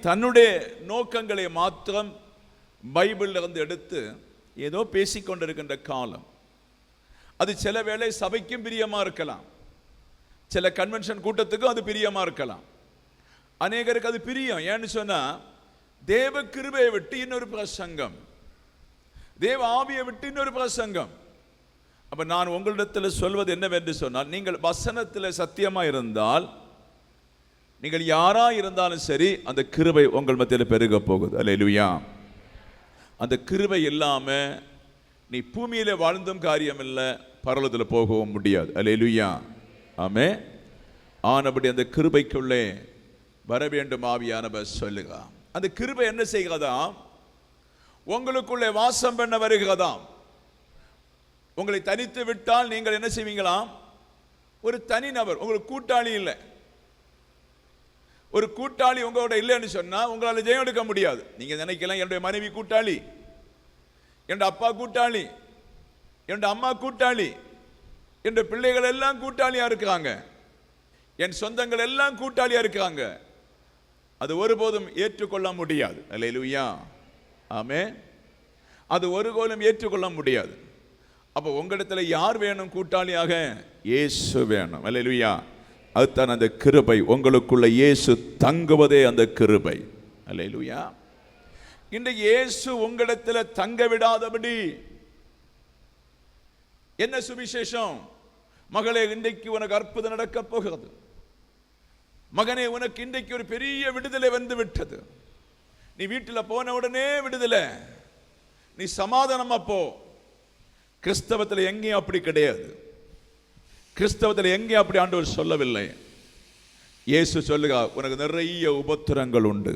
தன்னுடைய நோக்கங்களை மாத்திரம் பைபிள்ல இருந்து எடுத்து ஏதோ பேசிக்கொண்டிருக்கின்ற காலம். அது சில வேளை சபைக்கும் பிரியமா இருக்கலாம், சில கன்வென்ஷன் கூட்டத்துக்கும் அது பிரியமா இருக்கலாம். அநேகருக்கு அது பிரியம். ஏன்னு சொன்னா, தேவ கிருபையை விட்டு இன்னொரு பிரசங்கம், தேவ ஆவியை விட்டு இன்னொரு பிரசங்கம். அப்ப நான் உங்களிடத்தில் சொல்வது என்னவென்று சொன்னால், நீங்கள் வசனத்தில் சத்தியமா இருந்தால், நீங்கள் யாரா இருந்தாலும் சரி, அந்த கிருபை உங்கள் மத்தியில் பெருக போகுது. அல்லேலூயா. அந்த கிருபை இல்லாம நீ பூமியில வாழ்ந்தும் காரியம் இல்லை, பரலோகத்தில் போகவும் முடியாது. அல்லேலூயா. ஆமே. ஆனபடி அந்த கிருபைக்குள்ளே வர வேண்டும் ஆவியானவர் சொல்லுகிறார். அந்த கிருபை என்ன செய்கிறதாம்? உங்களுக்குள்ளே வாசம் பண்ண வருகிறதாம். உங்களை தனித்து விட்டால் நீங்கள் என்ன செய்வீங்களாம்? ஒரு தனி நபர், உங்களுக்கு கூட்டாளி இல்லை. ஒரு கூட்டாளி உங்களோட இல்லைன்னு சொன்னா உங்களால் ஜெயம் எடுக்க முடியாது. நீங்க நினைக்கலாம், என்னுடைய மனைவி கூட்டாளி, என்னுடைய அப்பா கூட்டாளி, என்னுடைய அம்மா கூட்டாளி, என்னுடைய பிள்ளைகள் எல்லாம் கூட்டாளியா இருக்கிறாங்க, என் சொந்தங்கள் எல்லாம் கூட்டாளியா இருக்கிறாங்க. அது ஒருபோதும் ஏற்றுக்கொள்ள முடியாது. அல்லேலூயா. ஆமே. அது ஒருபோதும் ஏற்றுக்கொள்ள முடியாது. அப்போ உங்களிடத்துல யார் வேணும் கூட்டாளியாக? இயேசு வேணும். அல்லேலூயா. அதுதான் அந்த கிருபை. உங்களுக்குள்ள இயேசு தங்குவதே அந்த கிருபை. அல்லேலூயா. இன்றைக்கு இயேசு உங்களிடத்துல தங்க விடாதபடி என்ன சுவிசேஷம்? மகளே, இன்றைக்கு உனக்கு அற்புதம் நடக்க போகிறது. மகனே, உனக்கு இன்றைக்கு ஒரு பெரிய விடுதலை வந்து விட்டது. நீ வீட்டில் போன உடனே விடுதலை, நீ சமாதானமா போ. கிறிஸ்தவத்தில் எங்கேயும் அப்படி கிடையாது. கிறிஸ்தவத்தில் எங்கேயும் அப்படி ஆண்டவர் சொல்லவில்லை. இயேசு சொல்லுங்க, உனக்கு நிறைய உபத்திரங்கள் உண்டு,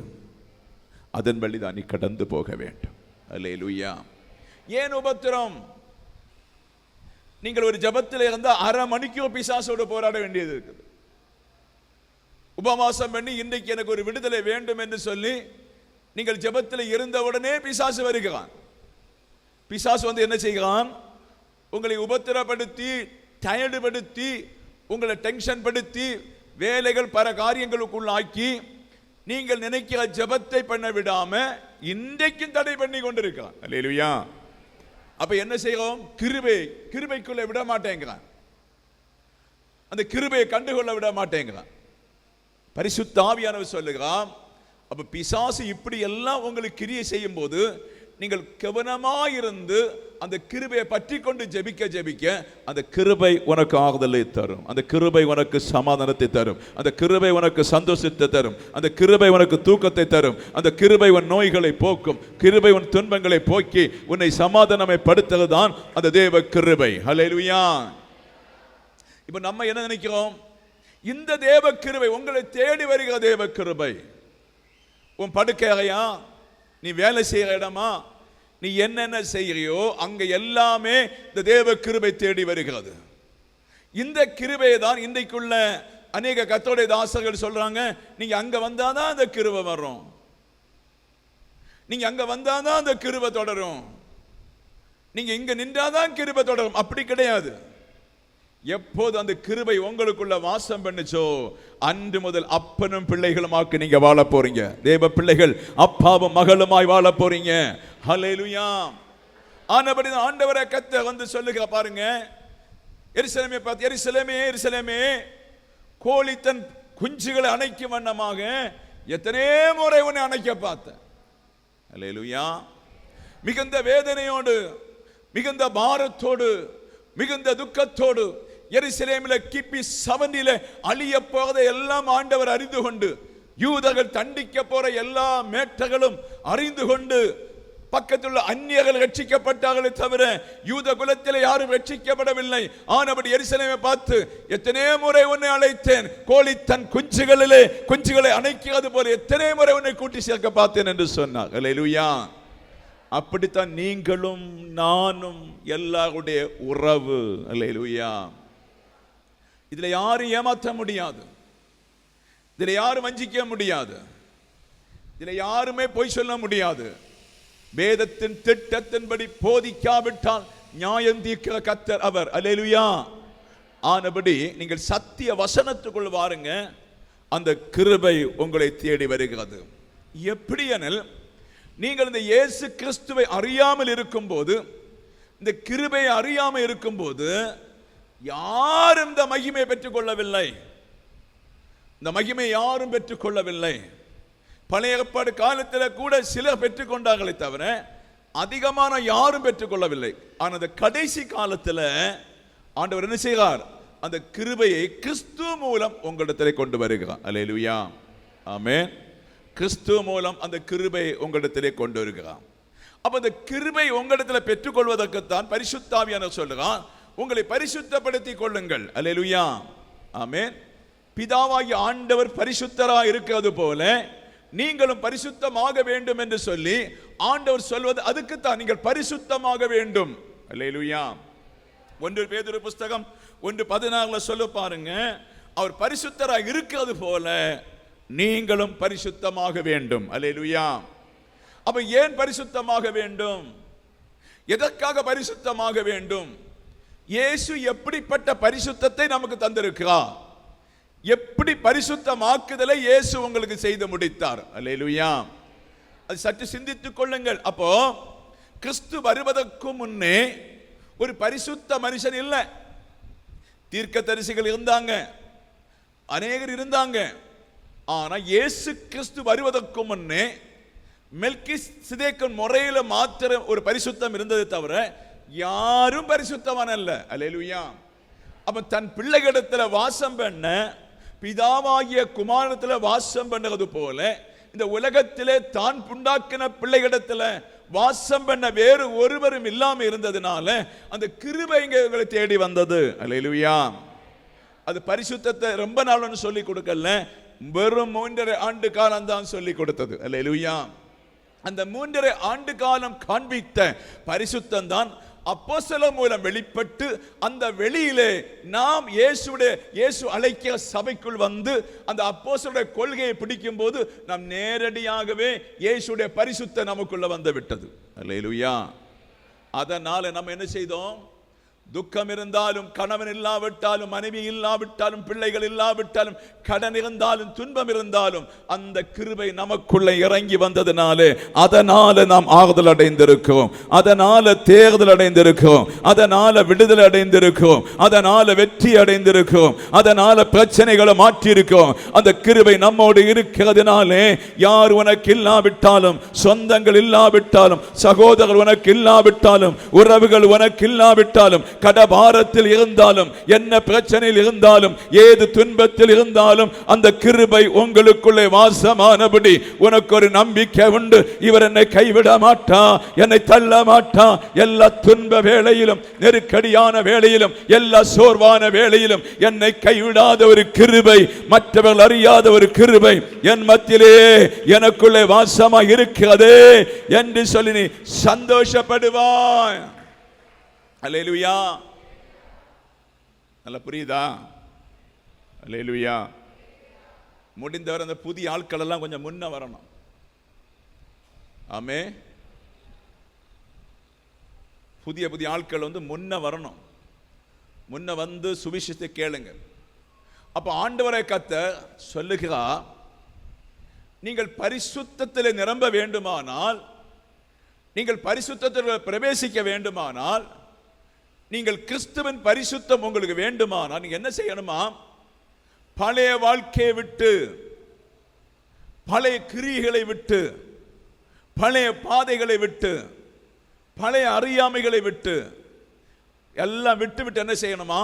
அதன் வழிதான் நீ கடந்து போக வேண்டும். அல்லேலூயா. ஏன் உபத்திரம்? நீங்கள் ஒரு ஜபத்தில் இருந்தால் அரை மணிக்கோ பிசாசோடு போராட வேண்டியது இருக்குது. உபவாசம் பண்ணி இன்றைக்கு எனக்கு ஒரு விடுதலை வேண்டும் என்று சொல்லி நீங்கள் ஜபத்தில் இருந்தவுடனே பிசாசு வருகிறான். பிசாசு வந்து என்ன செய்கிறான்? உங்களை உபத்திரப்படுத்தி, டயர்டுபடுத்தி, உங்களை டென்ஷன் படுத்தி, வேலைகள் பல காரியங்களுக்குள்ளாக்கி, நீங்கள் நினைக்கிற ஜபத்தை பண்ண விடாம இன்றைக்கும் தடை பண்ணி கொண்டிருக்கிறான். அல்லேலூயா. அப்ப என்ன செய்யறோம்? கிருபைக்குள்ள விட மாட்டேங்கிறான். அந்த கிருபையை கண்டுகொள்ள விட மாட்டேங்கிறான். பரிசுத்த ஆவியானவர் சொல்லுகிறான், அப்ப பிசாசு இப்படி எல்லாம் உங்களுக்கு கிரியை செய்யும் போது நீங்கள் கவனமாயிருந்து அந்த கிருபையை பற்றி கொண்டு ஜெபிக்க ஜெபிக்க அந்த கிருபை உனக்கு ஆறுதலை தரும், அந்த கிருபை உனக்கு சமாதானத்தை தரும், அந்த கிருபை உனக்கு சந்தோஷத்தை தரும், அந்த கிருபை உனக்கு தூக்கத்தை தரும், அந்த கிருபை உன் நோய்களை போக்கும், கிருபை உன் துன்பங்களை போக்கி உன்னை சமாதானமைப்படுத்துவதுதான் அந்த தேவ கிருபை. ஹல்லேலூயா. இப்ப நம்ம என்ன நினைக்கிறோம்? இந்த தேவ கிருபை உங்களை தேடி வருகிற தேவ கிருபை. உன் படுக்கையா, நீ வேலை செய்கிற இடமா, நீ என்னென்ன செய்கிறியோ அங்க எல்லாமே இந்த தேவ கிருபை தேடி வருகிறது. இந்த கிருபையை தான் இன்றைக்குள்ள அநேக கர்த்தருடைய தாசர்கள் சொல்றாங்க, நீங்க அங்க வந்தாதான் அந்த கிருபை வரும், நீங்க அங்க வந்தாதான் அந்த கிருபை தொடரும், நீங்க இங்க நின்றாதான் கிருபை தொடரும். அப்படி கிடையாது. எப்போது அந்த கிருபை உங்களுக்குள்ள வாசம் பண்ணுச்சோ அன்று முதல் அப்பனும் பிள்ளைகளுமாக்கு நீங்க வாழ போறீங்க. தேவ பிள்ளைகள் அப்பாவும் மகளுமாய் வாழ போறீங்க. ஹல்லேலூயா. ஆனபடிதான் ஆண்டவரை கர்த்தர் வந்து சொல்லுங்க பாருங்க, எருசலேமே பார்த்து, எருசலேமே எருசலேமே, கோழி தன் குஞ்சுகளை அணைக்கும் வண்ணமாக எத்தனை முறை உன்னை அணைக்க பார்த்தேன். ஹல்லேலூயா. மிகுந்த வேதனையோடு, மிகுந்த பாரத்தோடு, மிகுந்த துக்கத்தோடு எருசலேமிலே கிபி 70 அழிய போவதை எல்லாம் ஆண்டவர் அறிந்து கொண்டு, யூதர்கள் தண்டிக்க போற எல்லா மேட்டர்களும் அறிந்து கொண்டு, பக்கத்தில் அந்நியர்கள் ரட்சிக்கப்பட்டார்களே தவிர யூத குலத்தில் யாரும் ரட்சிக்கப்படவில்லை. ஆனபடி எருசலேமை பார்த்து, எத்தனை முறை உன்னை அழைத்தேன், கோழி தன் குஞ்சுகளை அணைக்கிறது போல எத்தனை முறை உன்னை கூட்டி சேர்க்க பார்த்தேன் என்று சொன்னார். அல்லேலூயா. அப்படித்தான் நீங்களும் நானும் எல்லாருடைய உறவு. அல்லேலூயா. இதுல யாரும் ஏமாற்ற முடியாது, இதுல யாரும் வஞ்சிக்க முடியாது, இதுல யாருமே பொய் சொல்ல முடியாது. வேதத்தின் திட்டத்தின்படி போதிக்காவிட்டால் நியாயம் தீர்க்கிற கர்த்தர் அவர். அல்லேலூயா. ஆனபடி நீங்கள் சத்திய வசனத்துக்குள் வாருங்க. அந்த கிருபை உங்களை தேடி வருகிறது. எப்படியெனில், நீங்கள் இந்த இயேசு கிறிஸ்துவை அறியாமல் இருக்கும்போது, இந்த கிருபை அறியாமல் இருக்கும்போது யாரும் இந்த மகிமையை பெற்றுக் கொள்ளவில்லை. இந்த மகிமை யாரும் பெற்றுக் கொள்ளவில்லை. பழைய ஏற்பாடு காலத்தில் கூட சிலர் பெற்றுக் கொண்டார்களே தவிர அதிகமான யாரும் பெற்றுக் கொள்ளவில்லை. ஆனால் அந்த கடைசி காலத்தில் ஆண்டவர் என்ன செய்கிறார்? அந்த கிருபையை கிறிஸ்து மூலம் உங்களிடத்தில் கொண்டு வருகிறார். அல்லேலூயா, ஆமென். கிறிஸ்து மூலம் அந்த கிருபை உங்களிடத்திலே கொண்டு வருகிறார். அப்ப அந்த கிருபை உங்களிடத்தில் பெற்றுக்கொள்வதற்குத்தான் பரிசுத்த ஆவியானவர் சொல்லுகிறார், உங்களை பரிசுத்தப்படுத்திக் கொள்ளுங்கள். அல்லேலூயா, ஆமென். பிதாவாகிய ஆண்டவர் பரிசுத்தராக இருக்கிறது போல நீங்களும் பரிசுத்தமாக வேண்டும் என்று சொல்லி ஆண்டவர் சொல்வது அதுக்குத்தான், நீங்கள் பரிசுத்தமாக வேண்டும். அல்லேலூயா. 1 பேதுரு புஸ்தகம் 1:14 சொல்ல பாருங்க, அவர் பரிசுத்தராக இருக்கிறது போல நீங்களும் பரிசுத்தமாக வேண்டும். அல்லேலூயா. அப்ப ஏன் பரிசுத்தமாக வேண்டும்? எதற்காக பரிசுத்தமாக வேண்டும்? இயேசு எப்படிப்பட்ட பரிசுத்தத்தை நமக்கு தந்திருக்கிறார்? எப்படி பரிசுத்தமாக்குதலை இயேசு உங்களுக்கு செய்து முடித்தார்? அல்லேலூயா. அது சற்று சிந்தித்துக் கொள்ளுங்கள். அப்போ கிறிஸ்து வருவதற்கு முன்னே ஒரு பரிசுத்த மனுஷன் இல்லை. தீர்க்கதரிசிகள் இருந்தாங்க, அநேகர் இருந்தாங்க. ஆனா இயேசு கிறிஸ்து வருவதற்கு முன்னே மெல்கிசேதேக்கின் முறையில மாத்திரம் ஒரு பரிசுத்தம் இருந்ததை தவிர யாரும் பரிசுத்தமான அல்ல. அல்லேலூயா. அப்ப தன் பிள்ளைகளிடத்துல வாசம் பண்ண, பிதாவாகிய குமாரத்துல வாசம் பண்ணது போல இந்த உலகத்திலே தான் உண்டாக்கின பிள்ளைகளிடத்துல வாசம் பண்ண வேறு ஒருவரும் இல்லாம இருந்ததுனால அந்த கிருபை எங்களை தேடி வந்தது. அல்லேலூயா. அது பரிசுத்தத்தை ரொம்ப நாள்னு சொல்லி கொடுக்கல, வெறும் 3.5 ஆண்டு காலம் தான் சொல்லி கொடுத்தது. அல்லேலூயா. அந்த 3.5 ஆண்டு காலம் காண்பித்த பரிசுத்தம் தான் அப்போஸ்தலர் மூலம் வெளிப்பட்டு, அந்த வெளியிலே நாம் இயேசு அழைக்கிற சபைக்குள் வந்து அந்த அப்போஸ்தலருடைய கொள்கையை பிடிக்கும் போது நாம் நேரடியாகவே இயேசுடைய பரிசுத்தம் நமக்குள்ள வந்து விட்டது. அல்லேலூயா. அதனால நம்ம என்ன செய்தோம்? துக்கம் இருந்தாலும், கணவன் இல்லாவிட்டாலும், மனைவி இல்லாவிட்டாலும், பிள்ளைகள் இல்லாவிட்டாலும், கடன் இருந்தாலும், துன்பம் இருந்தாலும் அந்த கிருபை நமக்குள்ள இறங்கி வந்ததுனாலே அதனால நாம் ஆறுதல் அடைந்திருக்கிறோம், அதனால தேர்தல் அடைந்திருக்கிறோம், அதனால விடுதலை அடைந்திருக்கிறோம், அதனால வெற்றி அடைந்திருக்கிறோம், அதனால பிரச்சனைகளை மாற்றி இருக்கிறோம். அந்த கிருபை நம்மோடு இருக்கிறதுனாலே யார் உனக்கு இல்லாவிட்டாலும், சொந்தங்கள் இல்லாவிட்டாலும், சகோதரர் உனக்கு இல்லாவிட்டாலும், உறவுகள் உனக்கு இல்லாவிட்டாலும், கடபாரத்தில் இருந்தாலும், என்ன பிரச்சனையில் இருந்தாலும், ஏது துன்பத்தில் இருந்தாலும் அந்த கிருபை உங்களுக்குள்ளே வாசமானபடி உனக்கு ஒரு நம்பிக்கை உண்டு. இவர் என்னை கைவிட மாட்டா, என்னை தள்ள மாட்டா. எல்லா துன்ப வேளையிலும், நெருக்கடியான வேளையிலும், எல்லா சோர்வான வேளையிலும் என்னை கைவிடாத ஒரு கிருபை, மற்றவர்கள் அறியாத ஒரு கிருபை என் மத்தியிலே எனக்குள்ளே வாசமாக இருக்கிறதே என்று சொல்லி நீ சந்தோஷப்படுவாய். அல்லேலூயா. நல்லா புரியுதா? அல்லேலூயா. முடிந்தவரை அந்த புதிய ஆட்கள் எல்லாம் கொஞ்சம் முன்ன வரணும். ஆமே. புதிய ஆட்கள் வந்து முன்ன வரணும். முன்ன வந்து சுவிசேஷத்தை கேளுங்க. அப்ப ஆண்டவரை கர்த்தர் சொல்லுகிறார், நீங்கள் பரிசுத்தத்தில் நிரம்ப வேண்டுமானால், நீங்கள் பரிசுத்தத்தில் பிரவேசிக்க வேண்டுமானால், நீங்கள் கிறிஸ்துவின் பரிசுத்தம் உங்களுக்கு வேண்டுமானால் நீங்க என்ன செய்யணுமா? பழைய வாழ்க்கையை விட்டு, பழைய கிரியைகளை விட்டு, பழைய பாதைகளை விட்டு, பழைய அறியாமைகளை விட்டு எல்லாம் விட்டு என்ன செய்யணுமா?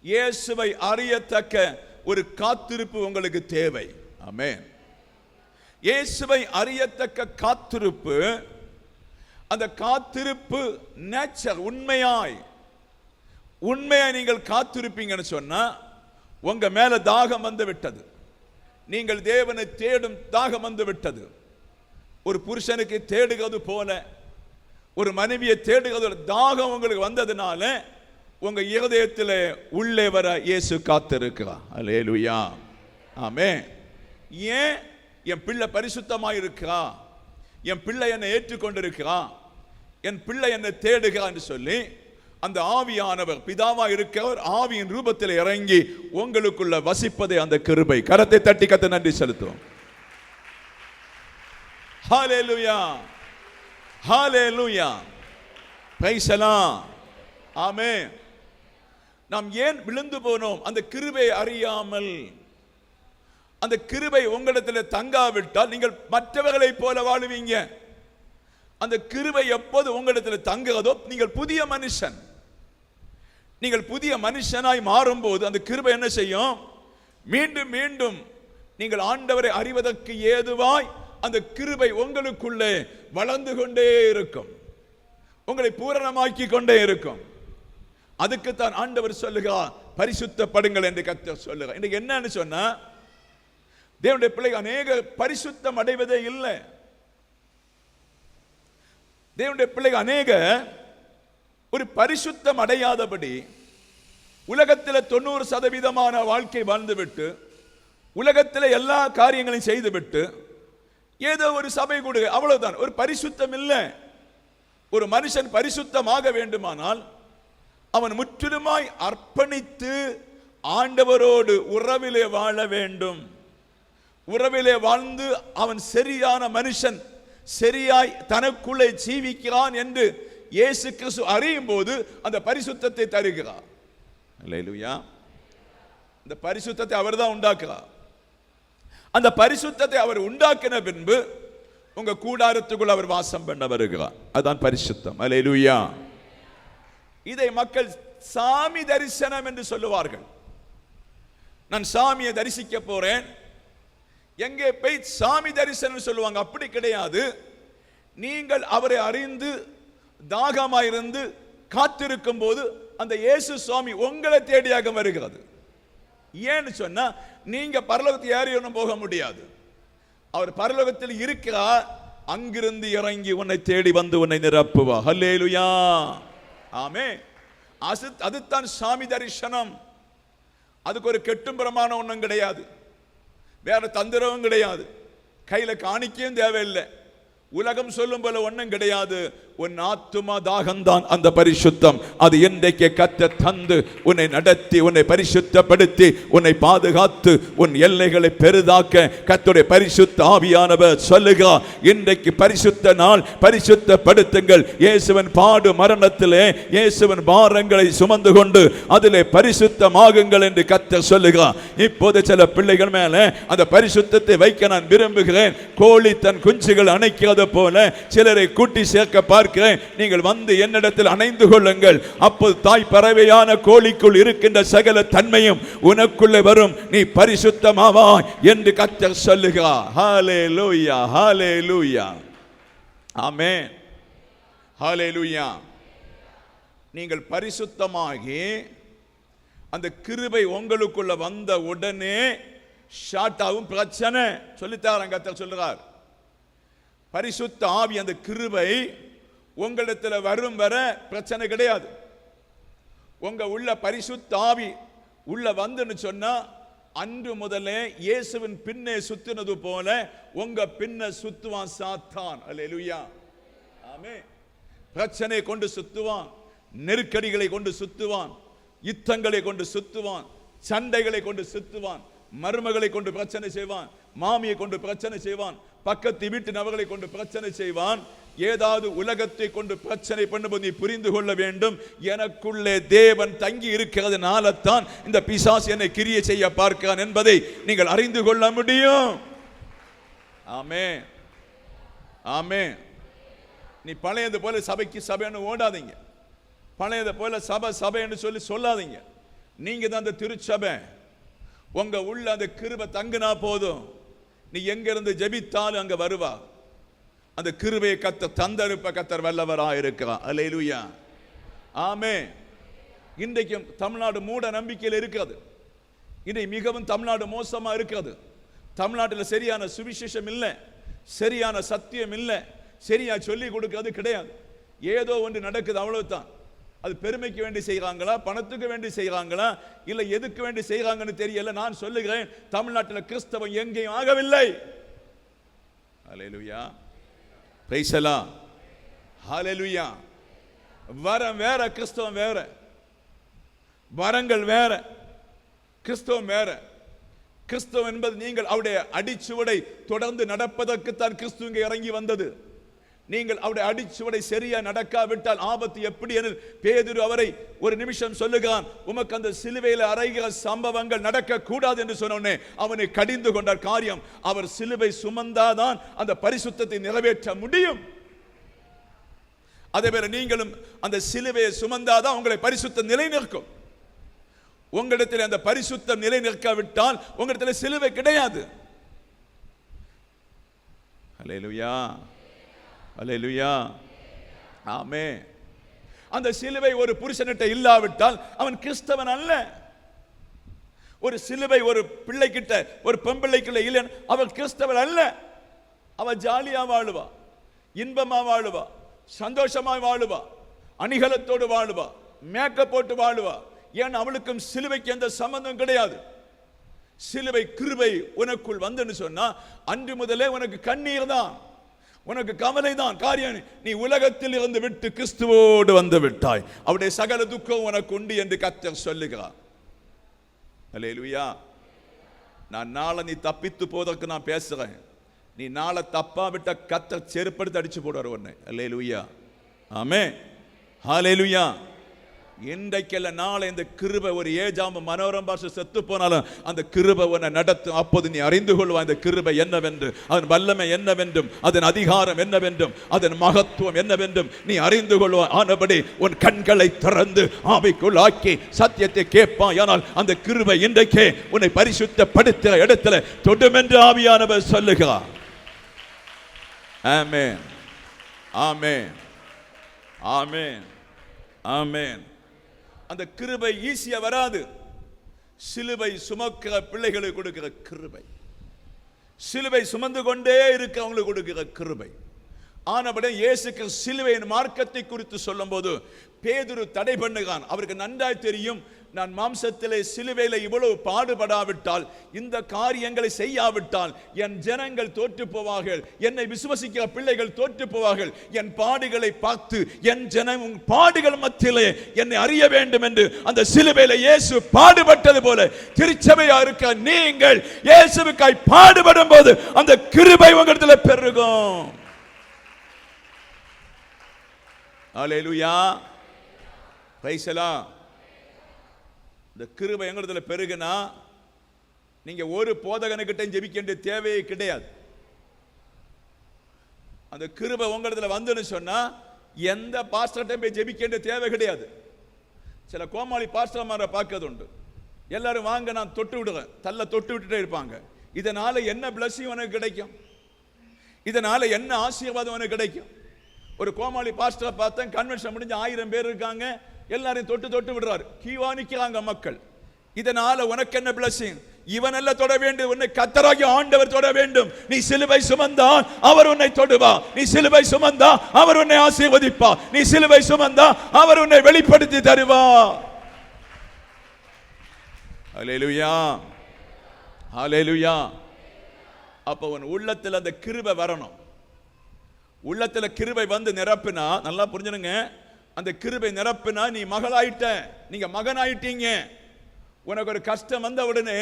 இயேசுவை அறியத்தக்க ஒரு காத்திருப்பு உங்களுக்கு தேவை. ஆமென். இயேசுவை அறியத்தக்க காத்திருப்பு, அந்த காத்திருப்பு நேச்சர், உண்மையாய் நீங்கள் காத்திருப்பீங்கன்னு சொன்னா உங்க மேல தாகம் வந்து விட்டது. நீங்கள் தேவனை தேடும் தாகம் வந்து விட்டது. ஒரு புருஷனுக்கு தேடுகிறது போல, ஒரு மனைவியை தேடுகிறது தாகம் உங்களுக்கு வந்ததுனால உங்க இருதயத்தில் உள்ளே வர இயேசு காத்திருக்கிறார். அல்லேலூயா. ஆமென். ஏன்? என் பிள்ளை பரிசுத்தமாக இருக்கிறா, என் பிள்ளை என்னை ஏற்றுக்கொண்டிருக்கிறான், என் பிள்ளை என்னை தேடுகிறான் என்று சொல்லி அந்த ஆவியானவர் பிதாவா இருக்கிறவர் ஆவியின் ரூபத்தில் இறங்கி உங்களுக்குள்ள வசிப்பதே அந்த கிருபை. கரத்தை தட்டி கத்த நன்றி செலுத்துவோம். ஹல்லேலூயா, ஹல்லேலூயா, பிரைஸ் தி லார்ட், ஆமென். நாம் ஏன் விழுந்து போனோம்? அந்த கிருபை அறியாமல். அந்த கிருபை உங்களிடத்தில் தங்காவிட்டால் நீங்கள் மற்றவர்களை போல வாழுவீங்க. அந்த கிருபை எப்போது உங்களிடத்தில் தங்குகிறதோ நீங்கள் புதிய மனுஷன். நீங்கள் புதிய மனுஷனாய் மாறும்போது அந்த கிருபை என்ன செய்யும்? மீண்டும் மீண்டும் நீங்கள் ஆண்டவரை அறிவதற்கு ஏதுவாய் அந்த கிருபை உங்களுக்குள்ளே வளர்ந்து கொண்டே இருக்கும், உங்களை பூரணமாக்கி கொண்டே இருக்கும். அதுக்குத்தான் ஆண்டவர் சொல்லுகிறார், பரிசுத்தப்படுங்கள் என்று கர்த்தர் சொல்லுகிறார். இன்னைக்கு என்னன்னு சொன்னா, தேவனுடைய பிள்ளைகள் அநேக பரிசுத்தம் அடைவதே இல்லை. தேவனுடைய பிள்ளைகள் அநேக ஒரு பரிசுத்தம் அடையாதபடி உலகத்தில் 90% வாழ்க்கை வாழ்ந்துவிட்டு, உலகத்தில் எல்லா காரியங்களையும் செய்துவிட்டு ஏதோ ஒரு சபை கூட, அவ்வளவுதான். ஒரு பரிசுத்தம் இல்லை. ஒரு மனுஷன் பரிசுத்தமாக வேண்டுமானால் அவன் முற்றிலுமாய் அர்ப்பணித்து ஆண்டவரோடு உறவிலே வாழ வேண்டும். உறவிலே வாழ்ந்து அவன் சரியான மனுஷன், சரியாய் தனக்குள்ளே ஜீவிக்கிறான் என்று இயேசு கிறிஸ்து அறியும் போது அந்த பரிசுத்தத்தை தருகிறார். அல்லேலூயா. அந்த பரிசுத்தத்தை அவர் தான் உண்டாக்குறார். அந்த பரிசுத்தத்தை அவர் உண்டாக்கின பின்பு உங்க கூடாரத்துக்குள் அவர் வாசம் பண்ண வருகிறார். அதுதான் பரிசுத்தம். அல்லேலூயா. இதை மக்கள் சாமி தரிசனம் என்று சொல்லுவார்கள். நான் சாமியை தரிசிக்க போறேன், எங்கே போய் சாமி தரிசனம் சொல்லுவாங்க. அப்படி கிடையாது. நீங்கள் அவரை அறிந்து தாகமாயிருந்து காத்திருக்கும் போது அந்த இயேசு சுவாமி உங்களை தேடியாக வருகிறது. ஏன்னு சொன்னா, நீங்க பரலோகத்தை ஏறி ஒன்றும் போக முடியாது. அவர் பரலோகத்தில் இருக்கிறார், அங்கிருந்து இறங்கி உன்னை தேடி வந்து உன்னை நிரப்புவா. ஹல்லேலூயா, ஆமென். அதுதான் சாமி தரிசனம். அதுக்கு ஒரு கெட்டும் பிரமாணம் ஒன்றும் கிடையாது, வேற தந்திரமும் கிடையாது, கையில காணிக்கையும் தேவையில்லை, உலகம் சொல்லும் போல ஒன்றும் கிடையாது. உன் ஆத்துமா தாகம்தான் அந்த பரிசுத்தம். அது இன்றைக்கு கர்த்தர் தந்து உன்னை நடத்தி உன்னை பரிசுத்தப்படுத்தி உன்னை பாதுகாத்து உன் எல்லைகளை பெரிதாக்க கர்த்தருடைய பரிசுத்த ஆவியானவர் சொல்லுகிறார். இன்றைக்கு பரிசுத்த நாள், பரிசுத்தப்படுத்துங்கள். இயேசுவின் பாடு மரணத்திலே இயேசுவின் பாரங்களை சுமந்து கொண்டு அதிலே பரிசுத்தமாகுங்கள் என்று கர்த்தர் சொல்லுகிறார். இப்போது சில பிள்ளைகள் மேல அந்த பரிசுத்தத்தை வைக்க நான் விரும்புகிறேன். கோழி தன் குஞ்சுகள் அணைக்கிறது போல சிலரை கூட்டி சேர்க்க பார்க்கிறேன். நீங்கள் வந்து என்னிடத்தில் அணைந்து கொள்ளுங்கள். அப்போது தாய் பறவையான கோழிக்குள் இருக்கின்ற சகல தன்மையும் உனக்குள்ளே வரும், நீ பரிசுத்தமாவாய் என்று கர்த்தர் சொல்லுகிறார். ஹல்லேலூயா, ஹல்லேலூயா, ஆமென், ஹல்லேலூயா. நீங்கள் பரிசுத்தமாகி அந்த கிருபை உங்களுக்குள்ள வந்த உடனே ஷாட்டாவும் பிரச்சனை சொல்லித்தாரன் கர்த்தர் சொல்லுகிறார். பரிசுத்த ஆவி அந்த கிருபை உங்களிடத்தில் வரும் வர பிரச்சனை கிடையாது. உங்க உள்ள பரிசுத்த ஆவி உள்ள வந்துன்னு சொன்னா, அன்று முதலே இயேசுவின் பின்னே சுத்தினது போல உங்க பின்ன சுத்துவான் சாத்தான். அல்லேலூயா, ஆமென். பிரச்சனை கொண்டு சுத்துவான், நெருக்கடிகளை கொண்டு சுத்துவான், யுத்தங்களை கொண்டு சுத்துவான், சண்டைகளை கொண்டு சுத்துவான், மருமகளை கொண்டு பிரச்சனை செய்வான், மாமியை கொண்டு பிரச்சனை செய்வான், பக்கத்து வீட்டு நபர்களை கொண்டு பிரச்சனை செய்வான். ஏதாவது உலகத்தை கொண்டு பிரச்சனை பண்ணும்போது நீ புரிந்து கொள்ள வேண்டும், எனக்குள்ளே தேவன் தங்கி இருக்கிறதுனால தான் இந்த பிசாசு என்னை கிரியை செய்ய பார்க்கிறான் என்பதை நீங்கள் அறிந்து கொள்ள முடியும். ஆமென், ஆமென். நீ பழையது போல சபைக்கு சபைன்னு ஓடாதீங்க, பழையது போல சபை சபைன்னு சொல்லி சொல்லாதீங்க. நீங்க தான் அந்த திருச்சபை. உங்க உள்ள அந்த கிருபை தங்கினா போதும், நீ எங்க இருந்து ஜெபித்தாலும் அங்க வருவா. அந்த கிருபையை கர்த்தர் தந்தருப்ப கர்த்தர் வல்லவராக இருக்கிறார். அல்லேலூயா, ஆமென். இன்றைக்கும் தமிழ்நாடு மூட நம்பிக்கையில் இருக்கிறது. இன்றைக்கு மிகவும் தமிழ்நாடு மோசமா இருக்கிறது. தமிழ்நாட்டில் சரியான சுவிசேஷம் இல்லை, சரியான சத்தியம் இல்லை, சரியா சொல்லி கொடுக்கிறது கிடையாது. ஏதோ ஒன்று நடக்குது, அவ்வளவுதான். அது பெருமைக்கு வேண்டி செய்கிறாங்களா, பணத்துக்கு வேண்டி செய்கிறாங்களா, இல்லை எதுக்கு வேண்டி செய்கிறாங்கன்னு தெரியல. நான் சொல்லுகிறேன், தமிழ்நாட்டில் கிறிஸ்தவம் எங்கேயும் ஆகவில்லை. அல்லேலூயா, பிரைஸ் தி லார்ட், ஹல்லேலூயா. வரம் வேற, கிறிஸ்தவம் வேற. வரங்கள் வேற, கிறிஸ்தவம் வேற. கிறிஸ்தவம் என்பது நீங்கள் அவருடைய அடிச்சுவடை தொடர்ந்து நடப்பதற்குத்தான் கிறிஸ்துவ இங்கே இறங்கி வந்தது. நீங்கள் அவருடைய அடிச்சுவடை சரியா நடக்காவிட்டால் ஆபத்து எப்படி என்று பேதுரு அவரை ஒரு நிமிஷம் சொல்லுகிறான். உமக்கு அந்த சிலுவையில் அறைகிற சம்பவங்கள் நடக்க கூடாது என்று சொன்னோடனே அவனை கடிந்து கொண்டார். காரியம், அவர் சிலுவை சுமந்தாதான் அந்த பரிசுத்தத்தை நிறைவேற்ற முடியும். அதே போல நீங்களும் அந்த சிலுவையை சுமந்தாதான் உங்களை பரிசுத்தம் நிலை நிற்கும். உங்களிடத்தில் அந்த பரிசுத்தம் நிலை நிற்காவிட்டால் உங்களிடத்தில் சிலுவை கிடையாது. அல்லேலூயா, அல்லேலூயா, ஆமென். அந்த சிலுவை ஒரு புருஷனிட்ட இல்லாவிட்டால் அவன் கிறிஸ்தவன் அல்ல. ஒரு சிலுவை ஒரு பிள்ளைகிட்ட, ஒரு பெண்பிள்ளைக்குள்ள இல்லை, அவன் கிறிஸ்தவன் அல்ல. அவன் ஜாலியா வாழுவா, இன்பமா வாழுவா, சந்தோஷமா வாழுவா, அணிகலத்தோடு வாழுவா, மேக்கப் போட்டு வாழுவா. ஏன்? அவளுக்கும் சிலுவைக்கு எந்த சம்பந்தம் கிடையாது. சிலுவை கிருபை உனக்குள் வந்துன்னு சொன்னா அன்று முதலே உனக்கு கண்ணீர் தான், உனக்கு கவலை தான். காரியம், நீ உலகத்தில் இருந்து விட்டு கிறிஸ்துவோடு வந்து விட்டாய். அவருடைய சகல துக்கம் உனக்கு உண்டு என்று கர்த்தர் சொல்லுகிறார். அல்லேலூயா. நான் நாளை நீ தப்பித்து போவதற்கு நான் பேசுறேன். நீ நாளை தப்பா விட்ட கர்த்தர் செருப்படுத்தி அடிச்சு போடுவார் உன்னை. அல்லேலூயா, ஆமென், ஹல்லேலூயா. இன்றைக்கல்ல நாளை இந்த கிருபை, ஒரு ஏஜாம மனோரம் பாஷ செத்து போனாலும் அந்த கிருபை உன்னை நடத்தும். அப்போது நீ அறிந்து கொள்வாய் இந்த கிருபை என்னவென்று, அதன் வல்லமை என்னவென்றும், அதன் அதிகாரம் என்னவென்றும், அதன் மகத்துவம் என்னவென்றும் நீ அறிந்து கொள்வாய். ஆனபடி உன் கண்களை திறந்து ஆவிக்குள் ஆக்கி சத்தியத்தை கேட்பாய். ஆனால் அந்த கிருபை இன்றைக்கே உன்னை பரிசுத்தப்படுத்துகிற இடத்துல தொடும் என்று ஆவியானவர் சொல்லுகிறார். ஆமென், ஆமென், ஆமென், ஆமென். அந்த கிருபை ஈஸியா வராது. சிலுவை சுமக்கிற பிள்ளைகளுக்கு கொடுக்கிற கிருபை, சிலுவை சுமந்து கொண்டே இருக்கிறவங்களுக்கு கொடுக்கிற கிருபை. ஆனபடி இயேசுக்கு சிலுவையின் மார்க்கத்தை குறித்து சொல்லும் போது பேதுரு தடை பண்ணுகிறான். அவருக்கு நன்றாய் தெரியும், நான் மாம்சத்திலே சிலுவையில இவ்வளவு பாடுபடாவிட்டால், இந்த காரியங்களை செய்யாவிட்டால் என் ஜனங்கள் தோற்று போவார்கள், என்னை விசுவசிக்கிற பிள்ளைகள் தோற்று போவார்கள். என் பாடுகளை பார்த்து என் ஜனம் பாடுகள் மத்தியிலே என்னை அறிய வேண்டும் என்று அந்த சிலுவையில இயேசு பாடுபட்டது போல திருச்சபையா இருக்க நீங்கள் இயேசுவுக்காய் பாடுபடும் போது அந்த கிருபை உங்களிடத்தில் பெருகும். அல்லேலூயா, பிரைஸ் தி லார்ட். இந்த கிருபை எங்களிடத்துல பெருகுனா நீங்க ஒரு போதகனுக்கிட்ட ஜெபிக்க வேண்டிய தேவையே கிடையாது. அந்த கிருபை உங்களிடத்துல வந்துன்னு சொன்னா எந்த பாஸ்டர்கிட்ட போய் ஜெபிக்க வேண்டிய தேவை கிடையாது. சில கோமாளி பாஸ்டர்மாரை பார்க்கறது உண்டு. எல்லாரும் வாங்க நான் தொட்டு விடுறேன், தள்ள தொட்டு விட்டுட்டே இருப்பாங்க. இதனால என்ன பிளஸிங் உனக்கு கிடைக்கும்? இதனால என்ன ஆசீர்வாதம் உனக்கு கிடைக்கும்? ஒரு கோமாளி பாஸ்டரை பார்த்தேன், கன்வென்ஷன் முடிஞ்சு 1000 பேர் இருக்காங்க, எல்லாரையும் தொட்டு தொட்டு விடுறாரு, கீவா நிக்கிறாங்க மக்கள். இதனால உனக்கு என்ன பிளஸிங்? இவன் அல்ல தொட வேண்டும், உன்னை கர்த்தராகிய ஆண்டவர் தொட வேண்டும். நீ சிலுவை சுமந்தா அவர் உன்னை தொடுவா, நீ சிலுவை சுமந்தா அவர் உன்னை ஆசீர்வதிப்பா, நீ சிலுவை சுமந்தா அவர் உன்னை வெளிப்படுத்தி தருவா. ஹல்லேலூயா, ஹல்லேலூயா. அப்ப உன் உள்ளத்தில் அந்த கிருபை வரணும். உள்ளத்துல கிருபை வந்து நிரப்பினா, நல்லா புரிஞ்சுனுங்க, அந்த கிருபை நிரப்பினா நீ மகளாயிட்ட, நீங்க மகனாயிட்டீங்க. உனக்கு ஒரு கஷ்டம் வந்த உடனே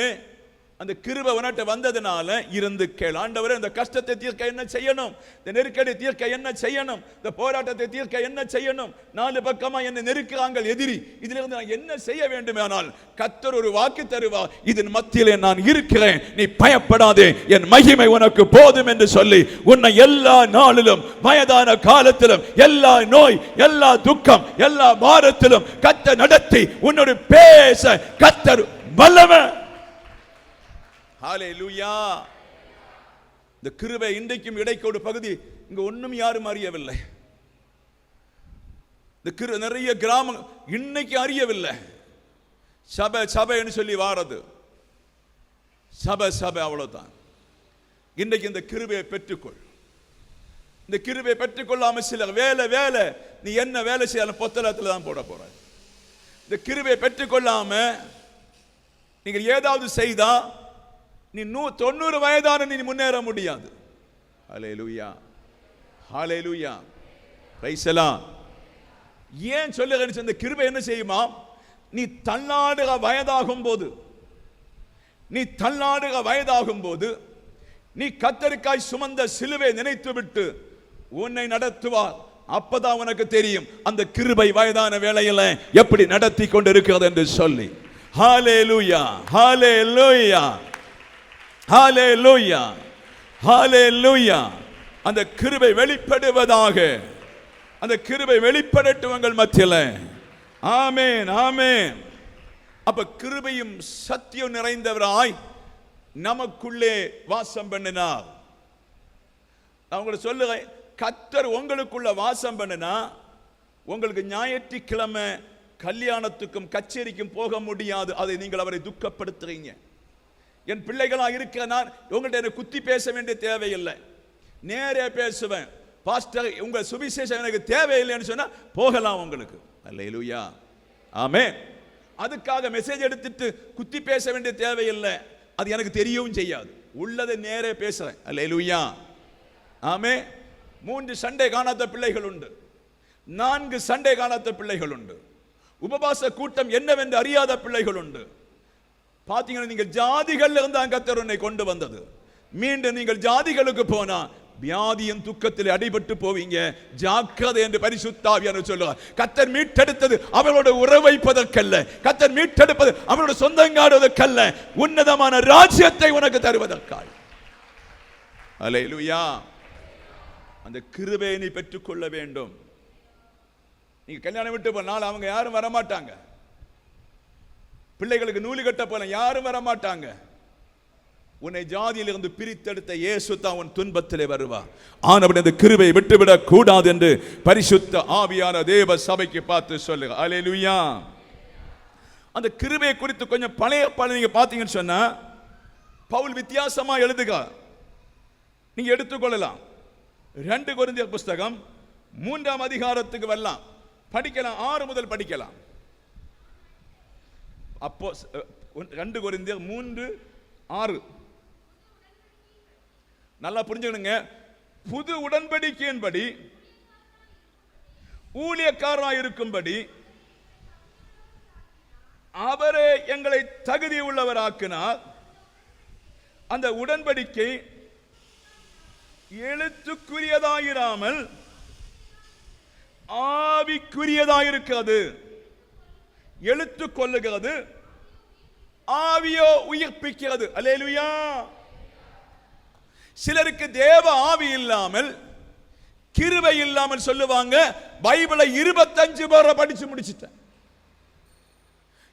அந்த கிருபை உனட்ட வந்ததுனால இருந்து கேள், ஆண்டவரே இந்த கஷ்டத்தை தீர்க்க என்ன செய்யணும், இந்த நெருக்கடி தீர்க்க என்ன செய்யணும், இந்த போராட்டத்தை தீர்க்க என்ன செய்யணும், 4 பக்கமா என்னை நெருக்குறாங்க எதிரி, இதிலிருந்து நான் என்ன செய்ய வேண்டுமானால் கர்த்தர் ஒரு வாக்கு தருவா, இதன் மத்தியிலே நான் இருக்கிறேன், நீ பயப்படாதே, என் மகிமை உனக்கு போதும் என்று சொல்லி உன்னை எல்லா நாளிலும் வயதான காலத்திலும் எல்லா நோய் எல்லா துக்கம் எல்லா பாரத்திலும் கர்த்தர் நடத்தி உன்னோடு பேச கர்த்தர் வல்லவர். ஹல்லேலூயா. இந்த கிருபை இன்றைக்கும் இடைக்கோடு பகுதி இங்க ஒண்ணும் யாரும் அறியவில்லை. இந்த நிறைய கிராமம் இன்னைக்கு அறியவில்லை. சபை சபைன்னு சொல்லி வாரது, சபை சபை அவ்வளவுதான். இன்றைக்கு இந்த கிருபையை பெற்றுக்கொள். இந்த கிருபையை பெற்றுக்கொள்ளாம சிலர் வேலை வேலை, நீ என்ன வேலை செய்யலாம் பொத்தலத்துல தான் போட போற. இந்த கிருபையை பெற்றுக்கொள்ளாம நீங்கள் ஏதாவது செய்தா நீ 90 வயதான நீ முன்னேற முடியாது. ஹல்லேலூயா, ஹல்லேலூயா, பிரைஸ் தி லார்ட். ஏன் சொல்லுகிறேன், இந்த கிருபை என்ன செய்யுமா? நீ தள்ளாடுக வயதாகும் போது நீ கத்தருக்காய் சுமந்த சிலுவை நினைத்து விட்டு உன்னை நடத்துவார். அப்பதான் உனக்கு தெரியும் அந்த கிருபை வயதான வேளையில எப்படி நடத்தி கொண்டிருக்கிறது என்று சொல்லி. ஹல்லேலூயா, ஹல்லேலூயா, ஹல்லேலூயா, ஹல்லேலூயா. அந்த கிருபை வெளிப்படுவதாக, அந்த கிருபை வெளிப்படட்டும் உங்கள் மத்தியில. ஆமென், ஆமென். அப்ப கிருபையும் சத்தியம் நிறைந்தவராய் நமக்குள்ளே வாசம் பண்ணினார். நான் உங்களுக்கு சொல்லுறேன், கர்த்தர் உங்களுக்குள்ள வாசம் பண்ணினா உங்களுக்கு ஞாயிற்றுக்கிழமை கல்யாணத்துக்கும் கச்சேரிக்கும் போக முடியாது. அதை நீங்கள் அவரை துக்கப்படுத்துறீங்க. என் பிள்ளைகளா இருக்கிற நான் உங்கள்கிட்ட குத்தி பேச வேண்டிய தேவையில்லை, நேரே பேசுவேன். பாஸ்டர் உங்க சுவிசேஷம் எனக்கு தேவையில்லைன்னு சொன்னா போகலாம் உங்களுக்கு. அல்லேலூயா, ஆமென். அதுக்காக மெசேஜ் எடுத்துட்டு குத்தி பேச வேண்டிய தேவையில்லை, அது எனக்கு தெரியவும் செய்யாது. உள்ளதை நேரே பேசுறேன். அல்லேலூயா, ஆமென். 3 சண்டே காணாத பிள்ளைகள் உண்டு, 4 சண்டே காணாத பிள்ளைகள் உண்டு, உபவாச கூட்டம் என்னவென்று அறியாத பிள்ளைகள் உண்டு. பாத்தீங்கன்னா நீங்கள் ஜாதிகள் இருந்தா கர்த்தர் உன்னை கொண்டு வந்தது. மீண்டும் நீங்கள் ஜாதிகளுக்கு போனா வியாதியின் துக்கத்தில் அடிபட்டு போவீங்க. ஜாக்கிரதை என்று பரிசுத்த ஆவியானவர் சொல்லுவார். கர்த்தர் மீட்டெடுத்தது அவர்களோட உறவைப்பதற்கல்ல, கர்த்தர் மீட்டெடுப்பது அவர்களோட சொந்தங்காடுவதற்கல்ல, உன்னதமான ராஜ்யத்தை உனக்கு தருவதற்காக. அல்லேலூயா. அந்த கிருபையை நீ பெற்றுக்கொள்ள வேண்டும். நீங்க கல்யாணம் விட்டு போனால் அவங்க யாரும் வரமாட்டாங்க. பிள்ளைகளுக்கு நூலி கட்ட போல யாரும் வரமாட்டாங்க. உன்னை ஜாதியிலிருந்து பிரித்தெடுத்த இயேசு தான் உன் துன்பத்திலே வருவார். ஆனவன் இந்த கிருபையை விட்டுவிடக் கூடாது என்று பரிசுத்த ஆவியான தேவ சபைக்கு பார்த்து சொல்லுங்க. அல்லேலூயா. அந்த கிருபையை குறித்து கொஞ்சம் பழைய பாடல் நீங்க பார்த்தீங்கன்னு சொன்னா பவுல் வித்தியாசமா எழுதுகிறார். நீங்க எடுத்துக்கொள்ளலாம். 2 கொரிந்தியர் புஸ்தகம் 3ஆம் அதிகாரத்துக்கு வரலாம், படிக்கலாம். 6 முதல் படிக்கலாம். அப்போ 2 கொரிந்தியர் 3:6 நல்லா புரிஞ்சுக்கணுங்க. புது உடன்படிக்கையின்படி ஊழியக்காரராய் இருக்கும்படி அவரே எங்களை தகுதி உள்ளவராக்கினார். அந்த உடன்படிக்கை எழுத்துக்குரியதாயிராமல் ஆவிக்குரியதாயிருக்கிறது. எழுத்து கொள்ளுகிறது, ஆவியோ உயிர்ப்பிக்கிறது. அல்லேலூயா. சிலருக்கு தேவ ஆவி இல்லாமல், கிருபை இல்லாமல் சொல்லுவாங்க, பைபிளை 25 முறை படிச்சு முடிச்சிட்டேன்.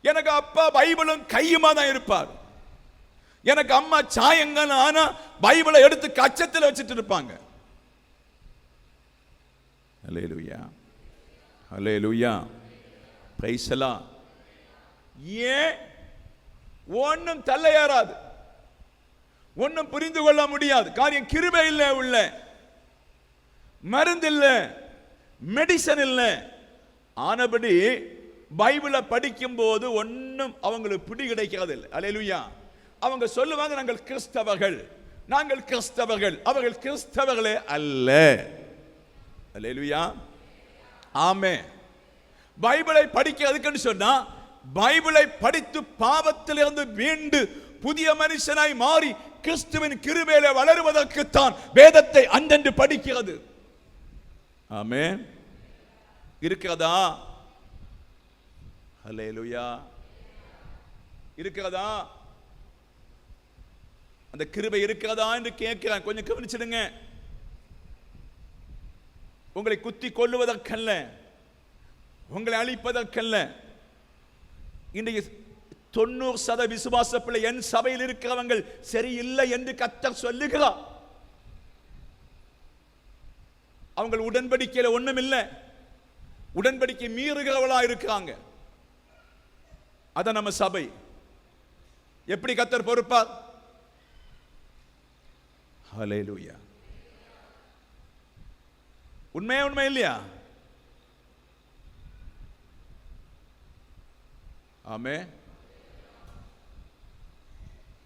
எனக்கு அப்பா பைபிளும் கையுமா தான் இருப்பார். எனக்கு அம்மா சாயங்கள் ஆனா பைபிளை எடுத்து கச்சத்தில் வச்சுட்டு இருப்பாங்க. அல்லேலூயா, அல்லேலூயா, பிரைஸ் தி லார்ட். ஏன் ஒன்னும் தள்ளையாராது, ஒன்னும் புரிந்து கொள்ள முடியாது. காரியம் கிருபை இல்லை, உள்ள மருந்து இல்லை, மெடிசன் இல்லை. ஆனபடி பைபிளை படிக்கும் போது ஒன்னும் அவங்களுக்கு பிடி கிடைக்கிறது இல்லை. அல்லேலூயா. அவங்க சொல்லுவாங்க, நாங்கள் கிறிஸ்தவர்கள், நாங்கள் கிறிஸ்தவர்கள். அவர்கள் கிறிஸ்தவர்களே அல்ல. அல்லேலூயா, ஆமென். பைபிளை படிக்கிறதுக்குன்னு சொன்னா பைபிளை படித்து பாவத்திலிருந்து மீண்டு புதிய மனுஷனாய் மாறி கிறிஸ்துவின் கிருபையில வளருவதற்குத்தான் வேதத்தை அன்றென்று படிக்கிறது. ஆமென். இருக்கிறதா? அல்லேலூயா. இருக்கிறதா? அந்த கிருபை இருக்கிறதா என்று கேட்கிறேன். கொஞ்சம் கவனிச்சிடுங்க. உங்களை குத்தி கொள்ளுவதற்கல்ல, உங்களை அழிப்பதற்கல்ல. இன்றைக்கு 90% விசுவாச பிள்ளை என் சபையில் இருக்கிறவங்க சரியில்லை என்று கர்த்தர் சொல்லுகிறார். அவங்க உடன்படிக்கையில ஒண்ணும் இல்லை, உடன்படிக்கை மீறுகிறவளா இருக்கிறாங்க. அத நம்ம சபை எப்படி கர்த்தர் பொறுப்பார்? ஹல்லேலூயா. உண்மையா உண்மை இல்லையா? ஆமென்.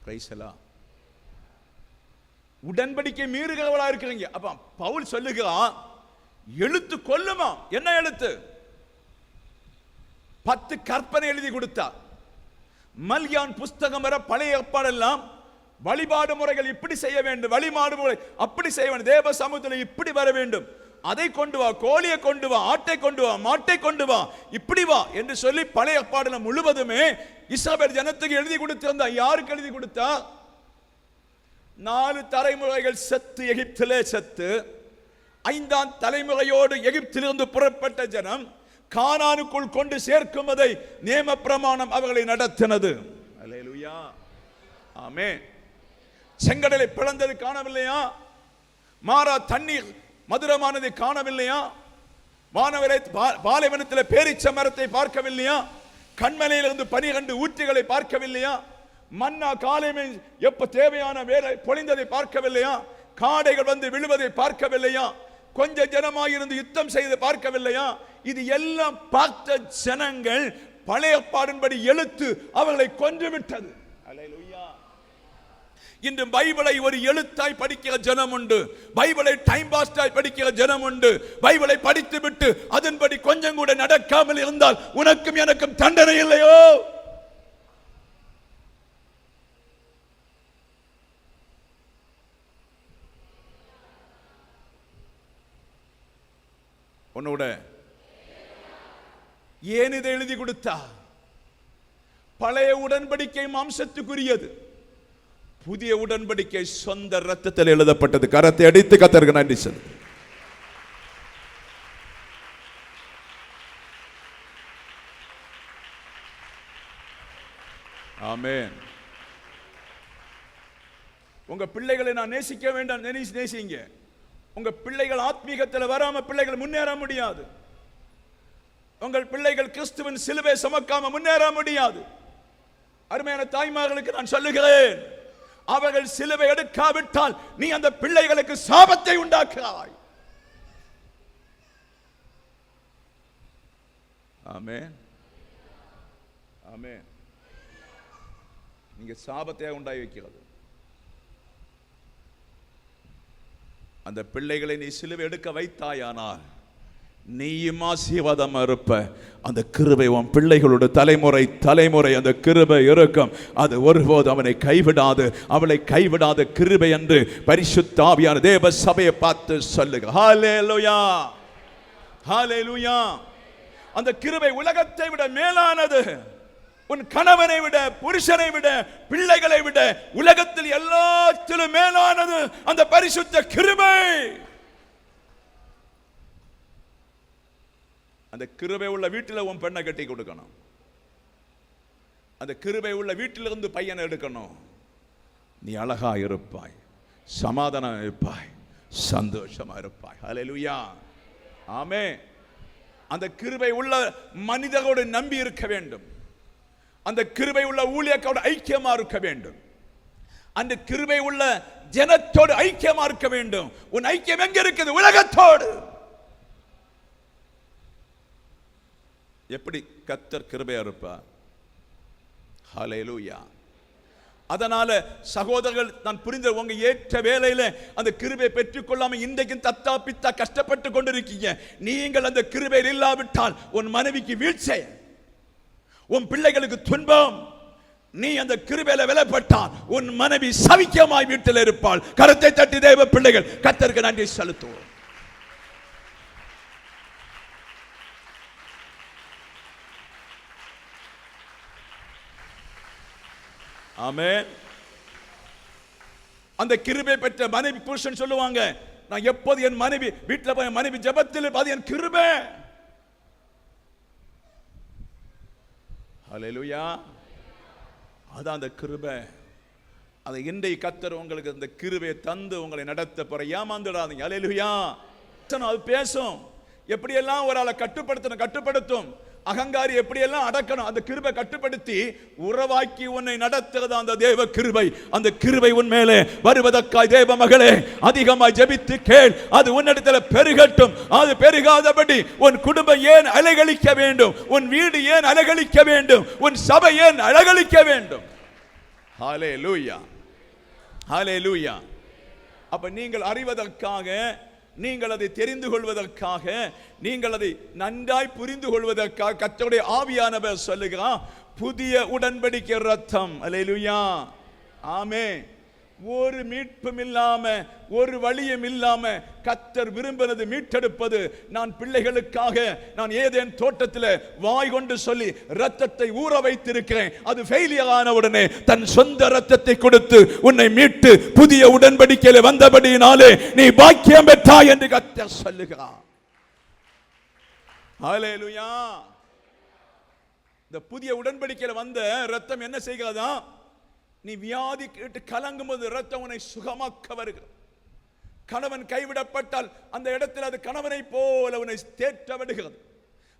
Praise the lord. உடன்படிக்கை மீறுகிறவளா இருக்கிறீங்க. அப்ப பவுல் சொல்லுகிறான், எழுத்து கொல்லுமா? என்ன எழுத்து? 10 கற்பனை எழுதி கொடுத்தார். மல்கியான் புஸ்தகம் வர பழைய ஏற்பாடெல்லாம் வழிபாடு முறைகள் இப்படி செய்ய வேண்டும், வழிபாடு முறை அப்படி செய்ய வேண்டும், தேவ சமூகத்தில் இப்படி வர வேண்டும், அதை கொண்டு வா, கோழியை கொண்டு வா, ஆட்டை கொண்டு வா, மாட்டை கொண்டு வா, இப்படி வா என்று சொல்லி பழைய ஏற்பாடு முழுவதுமே இஸ்ரவேல் ஜனத்துக்கு எழுதி கொடுத்திருந்தா. யாருக்கு எழுதி கொடுத்தா? 4 தலைமுறைகள் செத்து எகிப்திலே செத்து 5ஆம் தலைமுறையோடு எகிப்திலிருந்து புறப்பட்ட ஜனம் கானானுக்குள் கொண்டு சேர்க்கும் அதை நியம பிரமாணம் அவர்களை நடத்தினது. அல்லேலூயா, ஆமென். செங்கடலை பிளந்தது காணவில்லையா? மாறா தண்ணீர் மதுரமானதை காணவில்லையா? வானவரை பாலைவனத்தில் பேரிச்ச மரத்தை பார்க்கவில்லையா? கண்மலையிலிருந்து 12 ஊற்றுகளை பார்க்கவில்லையா? மன்னா காலைமை எப்ப தேவையான வேலை பொழிந்ததை பார்க்கவில்லையா? காடைகள் வந்து விழுவதை பார்க்கவில்லையா? கொஞ்ச ஜனமாயிருந்து யுத்தம் செய்து பார்க்கவில்லையா? இது எல்லாம் பார்த்த ஜனங்கள் பழைய பாடின்படி எழுத்து அவர்களை கொன்று விட்டது. அல்லேலூயா. இன்று பைபிளை ஒரு எழுத்தாய் படிக்கிற ஜனம் உண்டு, பைபிளை டைம் பாஸ்டாய் படிக்கிற ஜனம் உண்டு. பைபிளை படித்து விட்டு அதன்படி கொஞ்சம் கூட நடக்காமல் இருந்தால் உனக்கும் எனக்கும் தண்டனை இல்லையோ? உன்னோட ஏன் இதை எழுதி கொடுத்தா? பழைய உடன்படிக்கை மாம்சத்துக்குரியது, புதிய உடன்படிக்கை சொந்த ரத்தத்தில் எழுதப்பட்டது. கரத்தை அடித்து கர்த்தருக்கு நன்றி சொல்லு. ஆமென். உங்க பிள்ளைகளை நான் நேசிக்க வேண்டாம், நேசிங்க. உங்க பிள்ளைகள் ஆத்மீகத்தில் வராம பிள்ளைகள் முன்னேற முடியாது. உங்கள் பிள்ளைகள் கிறிஸ்துவின் சிலுவை சுமக்காம முன்னேற முடியாது. அருமையான தாய்மார்களுக்கு நான் சொல்லுகிறேன், அவர்கள் சிலுவை எடுக்காவிட்டால் நீ அந்த பிள்ளைகளுக்கு சாபத்தை உண்டாக்குகிறாய். ஆமென், ஆமென். நீங்க சாபத்தை உண்டாய் வைக்கிறது. அந்த பிள்ளைகளை நீ சிலுவை எடுக்க வைத்தாயானால் நீயும் ஆசீர்வாதமா இருப்ப. அந்த கிருபை உன் பிள்ளைகளோட தலைமுறை தலைமுறை அந்த கிருபை இருக்கும். அது ஒருபோது அவனை கைவிடாது, அவளை கைவிடாத கிருபை என்று பரிசுத்த ஆவியான தேவ சபையை பார்த்து சொல்லுங்க. ஹல்லேலூயா, ஹல்லேலூயா. அந்த கிருபை உலகத்தை விட மேலானது. உன் கணவனை விட, புருஷனை விட, பிள்ளைகளை விட, உலகத்தில் எல்லாத்திலும் மேலானது அந்த பரிசுத்த கிருபை. அந்த கிருபை உள்ள வீட்டில் உன் பெண்ணை கட்டி கொடுக்கணும். அந்த கிருபை உள்ள வீட்டிலிருந்து பையனை எடுக்கணும். நீ அழகா இருப்பாய், சமாதானம் இருப்பாய், சந்தோஷமா இருப்பாய். ஹல்லேலூயா, ஆமென். அந்த கிருபை உள்ள மனிதரோடு நம்பி இருக்க வேண்டும். அந்த கிருபை உள்ள ஊழியர்களோடு ஐக்கியமா இருக்க வேண்டும். அந்த கிருபை உள்ள ஜனத்தோடு ஐக்கியமா இருக்க வேண்டும். உன் ஐக்கியம் எங்க இருக்குது? உலகத்தோடு. எப்படி கர்த்தர் கிருபையா இருப்பார்? ஹல்லேலூயா. அதனால சகோதரர்கள், நான் புரிந்த உங்க ஏற்ற வேளையில அந்த கிருபை பெற்றுக்கொள்ளாம இன்றைக்கும் தத்தா பித்தா கஷ்டப்பட்டு கொண்டிருக்கீங்க. நீங்கள் அந்த கிருபையில் இல்லாவிட்டால் உன் மனைவிக்கு வீழ்ச்சி, உன் பிள்ளைகளுக்கு துன்பம். நீ அந்த கிருபையில விலைப்பட்டால் உன் மனைவி சவிக்கமாய் வீட்டில் இருப்பாள். கரத்தை தட்டி தேவ பிள்ளைகள் கர்த்தருக்கு நன்றி செலுத்துவோம். ஆமென். அந்த கிருபை பெற்ற மனைவி புருஷன் சொல்லுவாங்க, நான் எப்போது என் மனைவி வீட்டில் போய் மனைவி ஜெபத்தில் அது என் கிருபை. ஹல்லேலூயா. அதான் அந்த கிருபை. அதை இன்றைய கர்த்தர் உங்களுக்கு அந்த கிருபையை தந்து உங்களை நடத்த போற. ஏமாந்துடாதீங்க. ஹல்லேலூயா. அது பேசும். எப்படியெல்லாம் ஒரு ஆளை கட்டுப்படுத்தும். அகங்காரி எப்படியெல்லாம் அடக்கணும். அந்த கிருபை கட்டுப்படுத்தி உறவாக்கி உன்னை நடத்துறது அந்த தேவ கிருபை. அந்த கிருபை உன் மேலே வருவதற்காய் தேவ மகளே அதிகமாய் ஜெபித்து கேள். அது உன்னிடத்தில் பெருகட்டும். அது பெருகாதபடி உன் குடும்பம் ஏன் அலைகளிக்க வேண்டும்? உன் வீடு ஏன் அலைகளிக்க வேண்டும்? உன் சபை ஏன் அலைகளிக்க வேண்டும்? ஹல்லேலூயா, ஹல்லேலூயா. அப்ப நீங்கள் அறிவதற்காக நீங்கள் அதை தெரிந்து கொள்வதற்காக, நீங்கள் அதை நன்றாய் புரிந்து கொள்வதற்காக கர்த்தருடைய ஆவியானவர் சொல்லுகிறார், புதிய உடன்படிக்கை ரத்தம். அல்லேலூயா, ஆமென். ஒரு மீட்பும் இல்லாம, ஒரு வழியும் இல்லாம கர்த்தர் விரும்பினது மீட்டெடுப்பது. நான் பிள்ளைகளுக்காக நான் ஏதேன் தோட்டத்தில் வாய் கொண்டு சொல்லி ரத்தத்தை ஊற வைத்திருக்கிறேன். அது ஃபெயிலியர் ஆன உடனே தன் சொந்த ரத்தத்தை கொடுத்து உன்னை மீட்டு புதிய உடன்படிக்கையில வந்தபடியினாலே நீ பாக்கியம் பெற்றாய் என்று கர்த்தர் சொல்லுகிறார். ஹல்லேலூயா. இந்த புதிய உடன்படிக்கையில வந்த ரத்தம் என்ன செய்கிறதா? நீ வியாதி கேட்டு கலங்கும் போது ரத்தம் உன்னை சுகமாக்க வருகிறது. கணவன் கைவிடப்பட்டால் அந்த இடத்தில் அது கணவனை போல உன்னை தேற்ற விடுகிறது.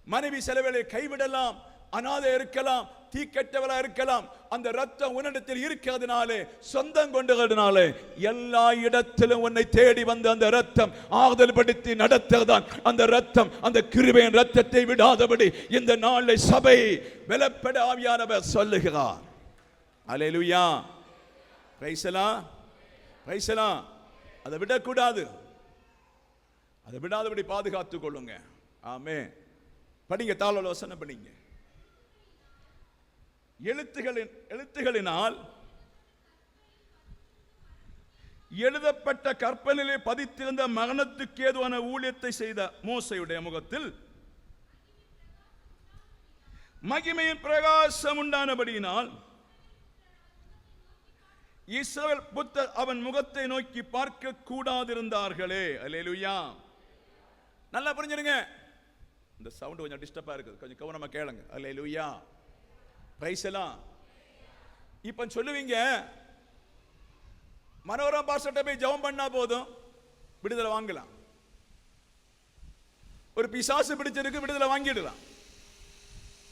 மனைவி செலவேளை கைவிடலாம், அநாதை இருக்கலாம், தீக்கெட்டவளா இருக்கலாம். அந்த ரத்தம் உன்னிடத்தில் இருக்கிறதுனாலே, சொந்தம் கொண்டதுனாலே எல்லா இடத்திலும் உன்னை தேடி வந்து அந்த ரத்தம் ஆறுதல் படுத்தி நடத்துறதான். அந்த ரத்தம், அந்த கிருபையின் ரத்தத்தை விடாதபடி இந்த நாளில் சபை பலப்பட ஆவியானவர் சொல்லுகிறார். அல்லேலூயா, பிரைஸ் எல்லாம், பிரைஸ் எல்லாம். அதை விடக்கூடாது, அதை விடாதபடி பாதுகாத்துக் கொள்ளுங்க. ஆமென். படிங்க, தாள வசனம் படிங்க. எழுத்துகளினால் எழுதப்பட்ட கற்பலிலே பதித்திருந்த மரணத்துக்கு ஏதுவான ஊழியத்தை செய்த மோசேயுடைய முகத்தில் மகிமையின் பிரகாசம் உண்டானபடியினால் இஸ்ரவேல் புத்தர் அவன் முகத்தை நோக்கி பார்க்க கூடாதிருந்தார்களே. அல்லேலூயா. நல்லா புரிஞ்சிருங்க. இந்த சவுண்ட் கொஞ்சம் டிஸ்டர்பா இருக்குது, கொஞ்சம் கவனமா கேளுங்க. அல்லேலூயா, பிரைஸ் எல்லாம். இப்ப சொல்லுவீங்க, மனோரமா பாஸ்டர்ட்ட போய் ஜெபம் பண்ணா போதும் விடுதலை வாங்கலாம். ஒரு பிசாசு பிடிச்சிருக்கு, விடுதலை வாங்கிடலாம்.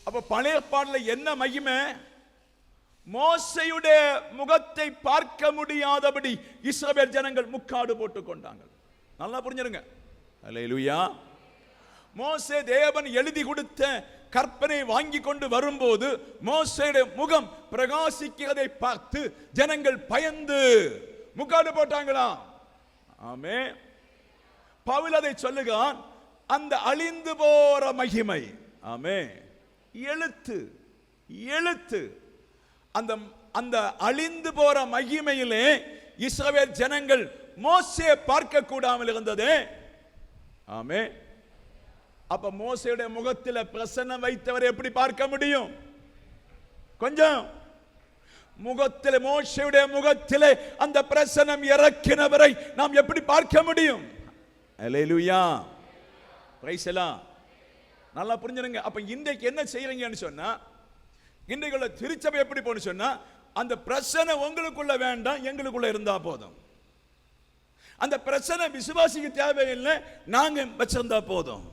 அப்ப பழைய பாடல என்ன மகிமை? மோசேயுடைய முகத்தை பார்க்க முடியாதபடி இஸ்ரவேல் ஜனங்கள் முக்காடு போட்டுக் கொண்டாங்க. நல்லா புரிஞ்சிருங்க. அல்லேலூயா. மோசே தேவன் எழுதி கொடுத்த கற்பனை வாங்கி கொண்டு வரும்போது மோசேயுடைய முகம் பிரகாசிக்கிறதை பார்த்து ஜனங்கள் பயந்து முக்காடு போட்டாங்களா? ஆமென். பவுல் அதை சொல்லுகிறான், அந்த அழிந்து போற மகிமை. ஆமென். எழுத்து எழுத்து அந்த அந்த அழிந்து போற மகிமையிலே இஸ்ரவேல் ஜனங்கள் மோசேயை பார்க்க கூடாமல் இருந்தது. ஆமென். அப்ப மோசேயுடைய முகத்தில் பிரசன்னம் வைத்தவரை எப்படி பார்க்க முடியும்? கொஞ்சம் முகத்தில், மோசேயுடைய முகத்தில் அந்த பிரசன்னம் இறக்கினவரை நாம் எப்படி பார்க்க முடியும்? அல்லேலூயா, பிரைஸ் எல்லாம். நல்லா புரிஞ்சுருங்க. அப்ப இன்றைக்கு என்ன செய்யறீங்கன்னு சொன்னா, இன்றைக்குள்ள திருச்சபை எப்படி போன்னு சொன்னா, அந்த பிரச்சனை உங்களுக்குள்ள வேண்டாம், எங்களுக்குள்ள இருந்தா போதும். அந்த பிரச்சனை விசுவாசிக்கு தேவையில்லை, நாங்க வச்சிருந்தா போதும்.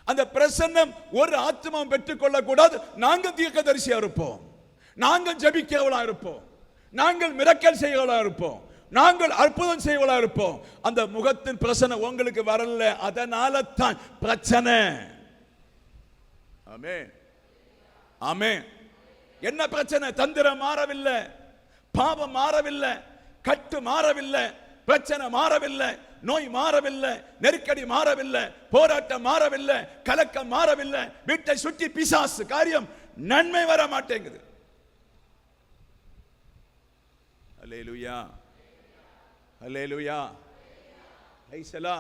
அந்த பிரச்சனை ஒரு ஆத்மா பெற்றுக்கொள்ள கூடாது, நாங்க தீர்க்கதரிசியா இருப்போம், நாங்கள் ஜெபிக்கிறவளா இருப்போம், நாங்கள் மிரக்கல் செய்யவளா இருப்போம், நாங்கள் அற்புதம் செய்வளா இருப்போம். அந்த முகத்தின் பிரச்சனை உங்களுக்கு வரல, அதனால தான் பிரச்சனை. ஆமென், ஆமென். என்ன பிரச்சனை? தந்திரம் மாறவில்லை, பாவம் மாறவில்லை, கட்டு மாறவில்லை, பிரச்சனை மாறவில்லை, நோய் மாறவில்லை, நெருக்கடி மாறவில்லை, போராட்டம் மாறவில்லை, கலக்கம் மாறவில்லை, வீட்டை சுற்றி பிசாசு காரியம், நன்மை வர மாட்டேங்குது. அல்லேலூயா, அல்லேலூயா, ஐசலா.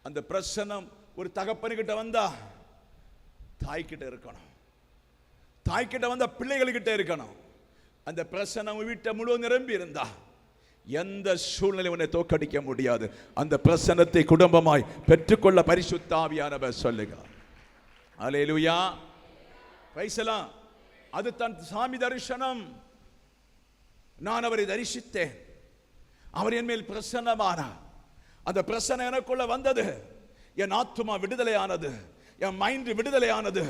அந்த பிரசனம் ஒரு தகப்பனுக்கிட்ட வந்தா தாய்கிட்ட இருக்கணும், தாய்கிட்ட வந்த பிள்ளைகள்கிட்ட இருக்கணும். அந்த பிரசனம் வீட்டை முழுவதும் நிரம்பி இருந்தா எந்த சூழ்நிலை உன்னை தோக்கடிக்க முடியாது. அந்த பிரசனத்தை குடும்பமாய் பெற்றுக்கொள்ள பரிசுத்த ஆவியானவர் சொல்லுகிறார். அல்லேலூயா, பிரைஸ்லாம். அது தன் சாமி தரிசனம். நான் அவரை தரிசித்தேன், அவர் என் மேல் பிரசன்னமானார். அந்த பிரசன்னம் எனக்குள்ள வந்தது, என் ஆத்துமா விடுதலையானது, என் மைண்ட் விடுதலையானது,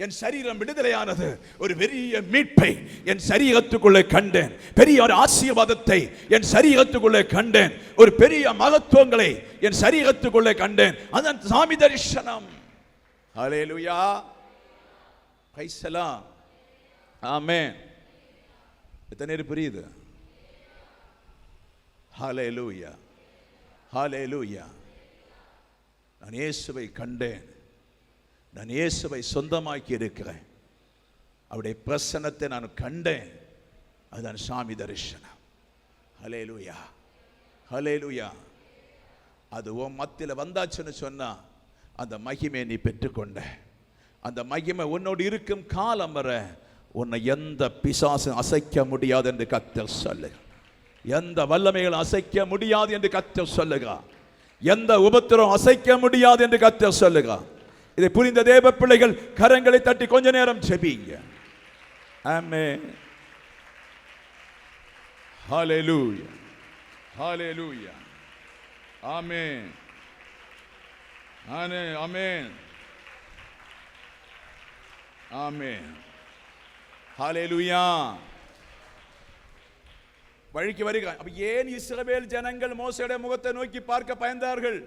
என் சரீரம் விடுதலையானது. ஒரு பெரிய மீட்பை என் சரீரத்துக்குள்ளே கண்டேன், பெரிய ஒரு ஆசீர்வாதத்தை என் சரீரத்துக்குள்ளே கண்டேன், ஒரு பெரிய மகத்துவங்களை என் சரீரத்துக்குள்ளே கண்டேன். அதன் சாமி தரிசனம். ஹல்லேலூயா, பிரைஸ் தி லார்ட். ஆமென். எத்தனை பேர் புரியுது? ஹல்லேலூயா. ஹல்லேலூயா. நான் இயேசுவை கண்டேன், நான் இயேசுவை சொந்தமாக்கி இருக்கிறேன், அவருடைய பிரசன்னத்தை நான் கண்டேன். அதுதான் சாமி தரிசனம். ஹல்லேலூயா, ஹல்லேலூயா. அது உன் மத்தியில் வந்தாச்சுன்னு சொன்னா அந்த மகிமை நீ பெற்றுக்கொண்ட. அந்த மகிமை உன்னோடு இருக்கும் காலம் வர உன்னை எந்த பிசாசும் அசைக்க முடியாது என்று கர்த்தர் சொல்லுகிறார். எந்த வல்லமைகள் அசைக்க முடியாது என்று கர்த்தர் சொல்லுகிறார். எந்த உபத்திரம் அசைக்க முடியாது என்று கர்த்தர் சொல்லுகிறார். இதை புரிந்த தேவ பிள்ளைகள் கரங்களை தட்டி கொஞ்ச நேரம் ஜெபிங்க. ஆமென். ஹல்லேலூயா, ஹல்லேலூயா. Amen, amen, amen. ஹல்லேலூயா. வழிக்கு வருக. அப்ப ஏன் இஸ்ரவேல் ஜனங்கள் மோசேயுடைய முகத்தை நோக்கி பார்க்க பயந்தார்கள்?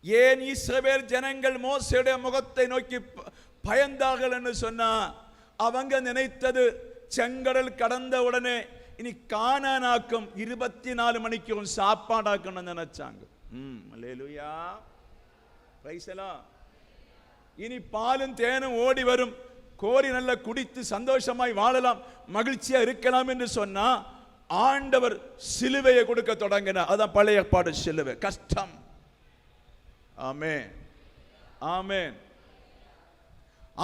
ஏன் இஸ்ரவேல் ஜனங்கள் மோசேயுடைய முகத்தை நோக்கி பயந்தார்கள் என்று சொன்னா, அவங்க நினைத்தது செங்கடல் கடந்த உடனே இனி கானானாக்கும் 24 மணிக்கு சாப்பாடாக்கணும் நினைச்சாங்க. அல்லேலூயா, பிரைஸ் தி லார்ட். இனி பாலும் தேனும் ஓடி வரும், கோரி நல்ல குடித்து சந்தோஷமாய் வாழலாம், மகிழ்ச்சியா இருக்கலாம் என்று சொன்னா ஆண்டவர் சிலுவையை கொடுக்க தொடங்கினார். அதான் பழைய ஏற்பாடு சிலுவை, கஷ்டம். ஆமென், ஆமென்.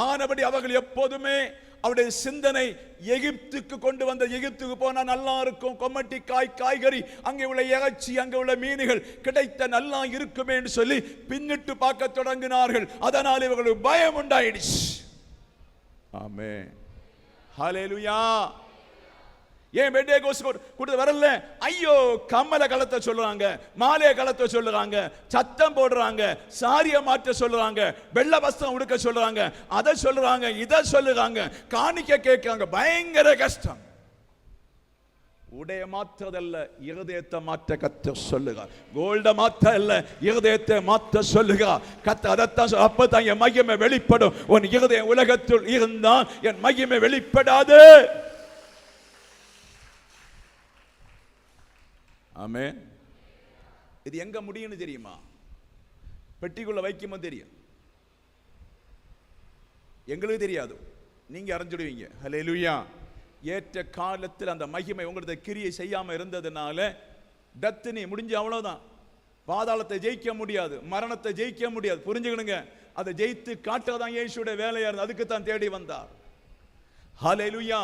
ஆனபடி அவர்கள் எப்போதுமே அவருடைய சிந்தனை எகிப்துக்கு கொண்டு வந்த, எகிப்துக்கு போனா நல்லா இருக்கும், கொம்மட்டி காய்கறி, அங்கே உள்ள இறைச்சி, அங்கே உள்ள மீன்கள் கிடைத்த நல்லா இருக்குமே என்று சொல்லி பின்னிட்டு பார்க்க தொடங்கினார்கள். அதனால் இவர்களுக்கு பயம் உண்டாயிடுச்சு. ஆமென், ஹல்லேலூயா. ஏன் பெட்டே கோஸ் கொடுத்து வரல? ஐயோ, கம்மலை கலத்த சொல்றாங்க, மாலையை கலத்த சொல்றாங்க, சத்தம் போடுறாங்க, சாரிய மாற்ற சொல்றாங்க, வெள்ளை வஸ்திரம் உடுக்க சொல்றாங்க, அதை சொல்றாங்க, இதை சொல்லுறாங்க, காணிக்க கேட்கிறாங்க. பயங்கர கஷ்டம். உடைய மாற்றதல்ல, இருதயத்தை மாற்ற கர்த்தர் சொல்லுகிறார். கோல்ட மாற்ற அல்ல, இருதயத்தை மாற்ற சொல்லுகிறார் கர்த்தர். அதைத்தான் அப்பதான் என் மகிமை வெளிப்படும். உன் இருதயம் உலகத்தில் இருந்தால் என் மகிமை வெளிப்படாது. ஆமென். இது எங்க முடியும்னு தெரியுமா? பெட்டிக்குள்ள வைக்குமோ தெரியும், எங்களுக்கு தெரியாது, நீங்க அறிஞ்சிடுவீங்க. ஹல்லேலூயா. ஏற்ற காலத்தில் அந்த மகிமை உங்களது கிரியை செய்யாம இருந்ததுனால டெத் நீ முடிஞ்சு, அவ்வளவுதான். பாதாளத்தை ஜெயிக்க முடியாது, மரணத்தை ஜெயிக்க முடியாது. புரிஞ்சுக்கணுங்க. அதை ஜெயித்து காட்டுறதான் இயேசுடைய வேலையா இருந்தது. அதுக்கு தான் தேடி வந்தார். ஹல்லேலூயா.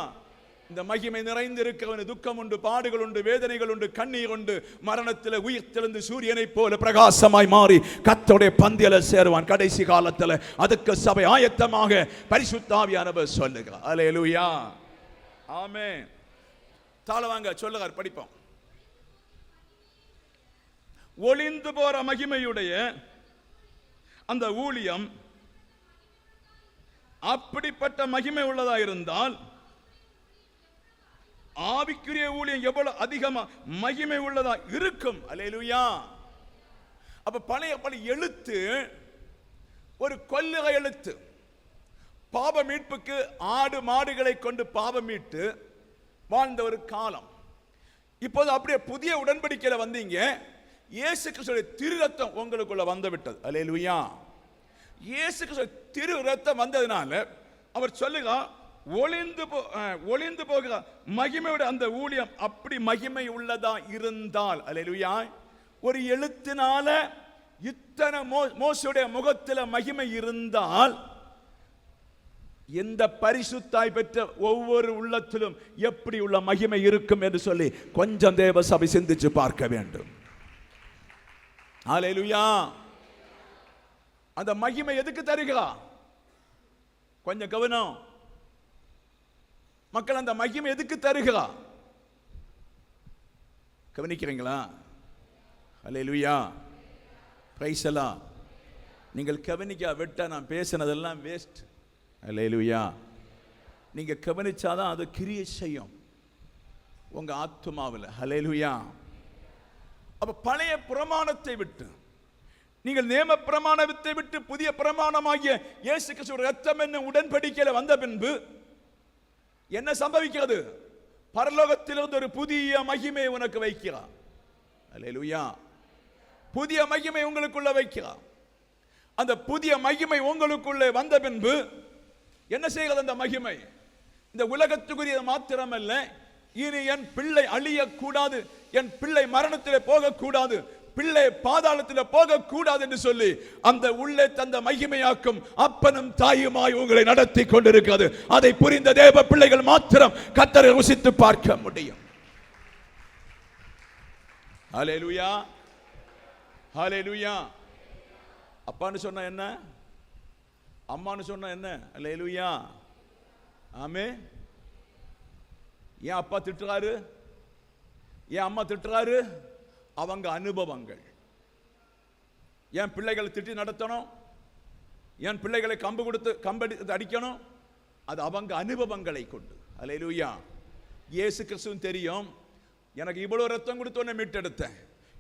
இந்த மகிமை நிறைந்து இருக்கிறவன் துக்கம் உண்டு, பாடுகள் உண்டு, வேதனைகள் உண்டு, கண்ணீர் உண்டு. மரணத்தில் உயிர்த்தெழுந்து சூரியனை போல பிரகாசமாய் மாறி கர்த்தருடைய பந்தியில சேருவான் கடைசி காலத்தில். அதுக்கு சபை ஆயத்தமாக பரிசுத்த ஆவியானவர் சொல்லுகிறார். ஹல்லேலூயா, ஆமென். தாளவாங்க சொல்லுகிறார், படிப்போம். ஒளிந்து போற மகிமையுடைய அந்த ஊழியம் அப்படிப்பட்ட மகிமை உள்ளதா இருந்தால் ஆவிக்குரிய ஊழியம் எவ்வளவு அதிகமா மகிமை உள்ளதா இருக்கும். அல்லேலூயா. அப்ப பழைய எழுத்து ஒரு கொல்லுகை எழுத்து. பாவ மீட்புக்கு ஆடு மாடுகளை கொண்டு பாவம் மீட்டு வாழ்ந்த ஒரு காலம். இப்போது அப்படியே புதிய உடன்படிக்கையில வந்தீங்க. இயேசு கிறிஸ்துவின் திரு ரத்தம் உங்களுக்குள்ள வந்து விட்டது. அல்லேலூயா. இயேசு கிறிஸ்து திரு ரத்தம் வந்ததுனால அவர் சொல்லுங்க, ஒளிந்து போகிற மகிமையோட அந்த ஊழியம் அப்படி மகிமை உள்ளதா இருந்தால், அல்லேலூயா, ஒரு எழுத்தினால இத்தனை மோசேயுடைய முகத்தில் மகிமை இருந்தால் இந்த பரிசுத்தாய் பெற்ற ஒவ்வொரு உள்ளத்திலும் எப்படி உள்ள மகிமை இருக்கும் என்று சொல்லி கொஞ்சம் தேவ சபை சிந்திச்சு பார்க்க வேண்டும். அல்லேலூயா. அந்த மகிமை எதுக்கு தருகிறா? கொஞ்சம் கவனம் மக்கள். அந்த மகிமை எதுக்கு தருகிறா? கவனிக்கிறீங்களா? அல்லேலூயா, பிரைஸ் தி லார்ட். நீங்கள் கவனிக்க விட்டா நான் பேசினதெல்லாம் வேஸ்ட். அல்லேலூயா. நீங்க கவனிச்சாதான் அது கிரியை செய்யும் உங்க ஆத்துமாவில். அல்லேலூயா. அப்ப பழைய பிரமாணத்தை விட்டு நீங்கள் நேம பிரமாணத்தை விட்டு புதிய பிரமாணமாகிய இயேசு கிறிஸ்துவின் இரத்தம் என்னும் உடன்படிக்கையில வந்த பின்பு என்ன சம்பவிக்கிறது? பரலோகத்திலிருந்து ஒரு புதிய மகிமை உனக்கு வைக்கிறார். அல்லேலூயா. புதிய மகிமை உங்களுக்குள்ள வைக்கிறார். அந்த புதிய மகிமை உங்களுக்குள்ளே வந்த பின்பு என்ன செய்கிறது? அந்த மகிமை இந்த உலகத்துக்குரிய மாத்திரமல்ல, இனி என் பிள்ளை அழியக்கூடாது, என் பிள்ளை மரணத்தில் போகக்கூடாது, பிள்ளை பாதாளத்தில் போகக்கூடாது என்று சொல்லி அந்த உள்ளே தந்த மகிமையாக்கும் அப்பனும் தாயுமாய் உங்களை நடத்தி கொண்டிருக்கிறது. அதை புரிந்த தேவ பிள்ளைகள் மாத்திரம் கர்த்தரை ருசித்து பார்க்க முடியும். ஹல்லேலூயா, ஹல்லேலூயா. அப்பான்னு சொன்னா என்ன, அம்மான்னு சொன்னா என்ன? ஹல்லேலூயா, ஆமென். ஏன் அப்பா திட்டுறாரு, ஏன் அம்மா திட்டுறாரு? அவங்க அனுபவங்கள். என் பிள்ளைகளை திட்டி நடத்தணும், என் பிள்ளைகளை கம்பு கொடுத்து கம்பெடுத்து அடிக்கணும், அது அவங்க அனுபவங்களை கொண்டு. அல்லேலூயா. இயேசு கிறிஸ்துவும் தெரியும், எனக்கு இவ்வளவு ரத்தம் கொடுத்து உன்னை மீட்டெடுத்தேன்,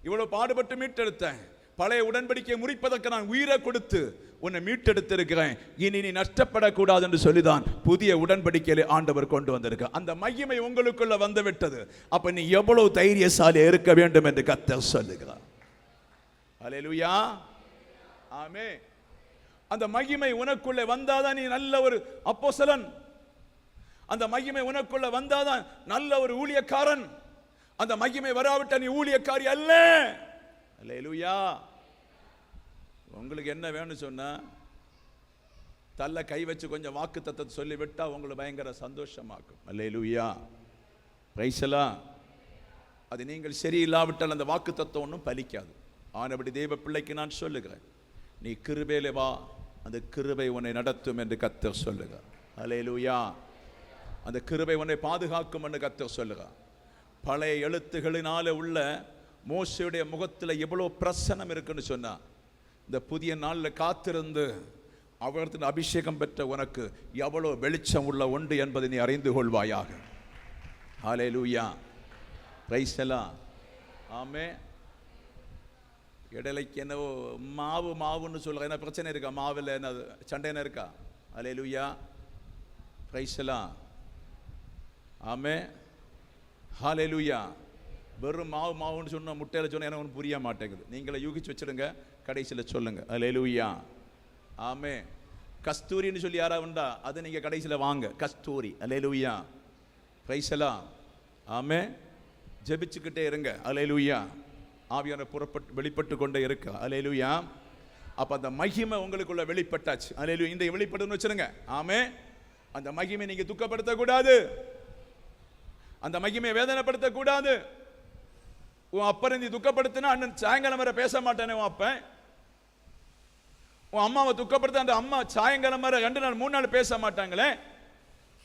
இவ்வளவு பாடுபட்டு மீட்டெடுத்தேன், பழைய உடன்படிக்கை முறிப்பதற்கு நான் உயிரை கொடுத்து உன்னை மீட்டெடுத்திருக்கிறேன், இனி நீ நஷ்டப்படக்கூடாது என்று சொல்லிதான் புதிய உடன்படிக்கையிலே ஆண்டவர் கொண்டு வந்திருக்க. அந்த மகிமை உங்களுக்குள்ள வந்து விட்டது. அப்ப நீ எவ்வளவு தைரியசாலி இருக்க வேண்டும் என்று கர்த்தர் சொல்லுகிறார். அல்லேலூயா, ஆமென். அந்த மகிமை உனக்குள்ளே வந்தாதான் நீ நல்ல ஒரு அப்போஸ்தலன். அந்த மகிமை உனக்குள்ள வந்தாதான் நல்ல ஒரு ஊழியக்காரன். அந்த மகிமை வராவிட்ட நீ ஊழியக்காரி அல்ல. அல்லேலூயா. உங்களுக்கு என்ன வேணும் சொன்னா, தள்ள கை வச்சு கொஞ்சம் வாக்கு தத்தத்தை சொல்லி விட்டா உங்களுக்கு பயங்கர சந்தோஷமாக்கும். அல்லேலூயா, பிரைஸ் எல்லாம். அது நீங்கள் சரியில்லாவிட்டால் அந்த வாக்கு தத்துவம் ஒன்றும் பலிக்காது. ஆனபடி தேவ பிள்ளைக்கு நான் சொல்லுகிறேன், நீ கிருபையிலே வா, அந்த கிருபை உன்னை நடத்தும் என்று கர்த்தர் சொல்லுகிறார். அல்லேலூயா. அந்த கிருபை உன்னை பாதுகாக்கும் என்று கர்த்தர் சொல்லுகிறார். பழைய எழுத்துகளினால உள்ள மோசேயுடைய முகத்தில் எவ்வளவு பிரசன்னம் இருக்குன்னு சொன்னா, இந்த புதிய நாளில் காத்திருந்து அவர்த்தின் அபிஷேகம் பெற்ற உனக்கு எவ்வளவு வெளிச்சம் உள்ள உண்டு என்பதை நீ அறிந்து கொள்வாயாக. ஹல்லேலூயா, பிரைஸ் எல்லாம், ஆமென். இடையிலைக்கு என்னவோ மாவுன்னு சொல்லுங்க, என்ன பிரச்சனை இருக்கா? மாவில் என்ன சண்டை என்ன இருக்கா? ஹல்லேலூயா, பிரைஸ் எல்லாம், ஆமென். ஹல்லேலூயா. வெறும் மாவுன்னு சொன்ன முட்டையில் சொன்ன எனக்கு ஒன்றும் புரிய மாட்டேங்குது. நீங்களே யூகிச்சு வச்சிடுங்க, கடைசியில் சொல்லுங்க. அல்லேலூயா, ஆமென். கஸ்தூரின்னு சொல்லி யாரா உண்டா? அது நீங்க கடைசியில் வாங்க, கஸ்தூரி. அல்லேலூயா, பிரைஸ் எல்லாம், ஆமென். ஜெபிச்சுக்கிட்டே இருங்க. அல்லேலூயா. ஆவியான புறப்பட்டு வெளிப்பட்டு கொண்டே இருக்க. அல்லேலூயா. அப்ப அந்த மகிமை உங்களுக்குள்ள வெளிப்பட்டாச்சு. அல்லேலூயா. இந்த வெளிப்படுன்னு வச்சிருங்க. ஆமென். அந்த மகிமை நீங்க துக்கப்படுத்தக்கூடாது, அந்த மகிமையை வேதனைப்படுத்தக்கூடாது. உன் அப்பனை நீ துக்கப்படுத்தினா அண்ணன் சாயங்காலம் வரை பேச மாட்டேனே உன் அப்பன். உன் அம்மாவை துக்கப்படுத்த அந்த அம்மா சாயங்காலம் வரை 2 நாள் 3 நாள் பேச மாட்டாங்களே,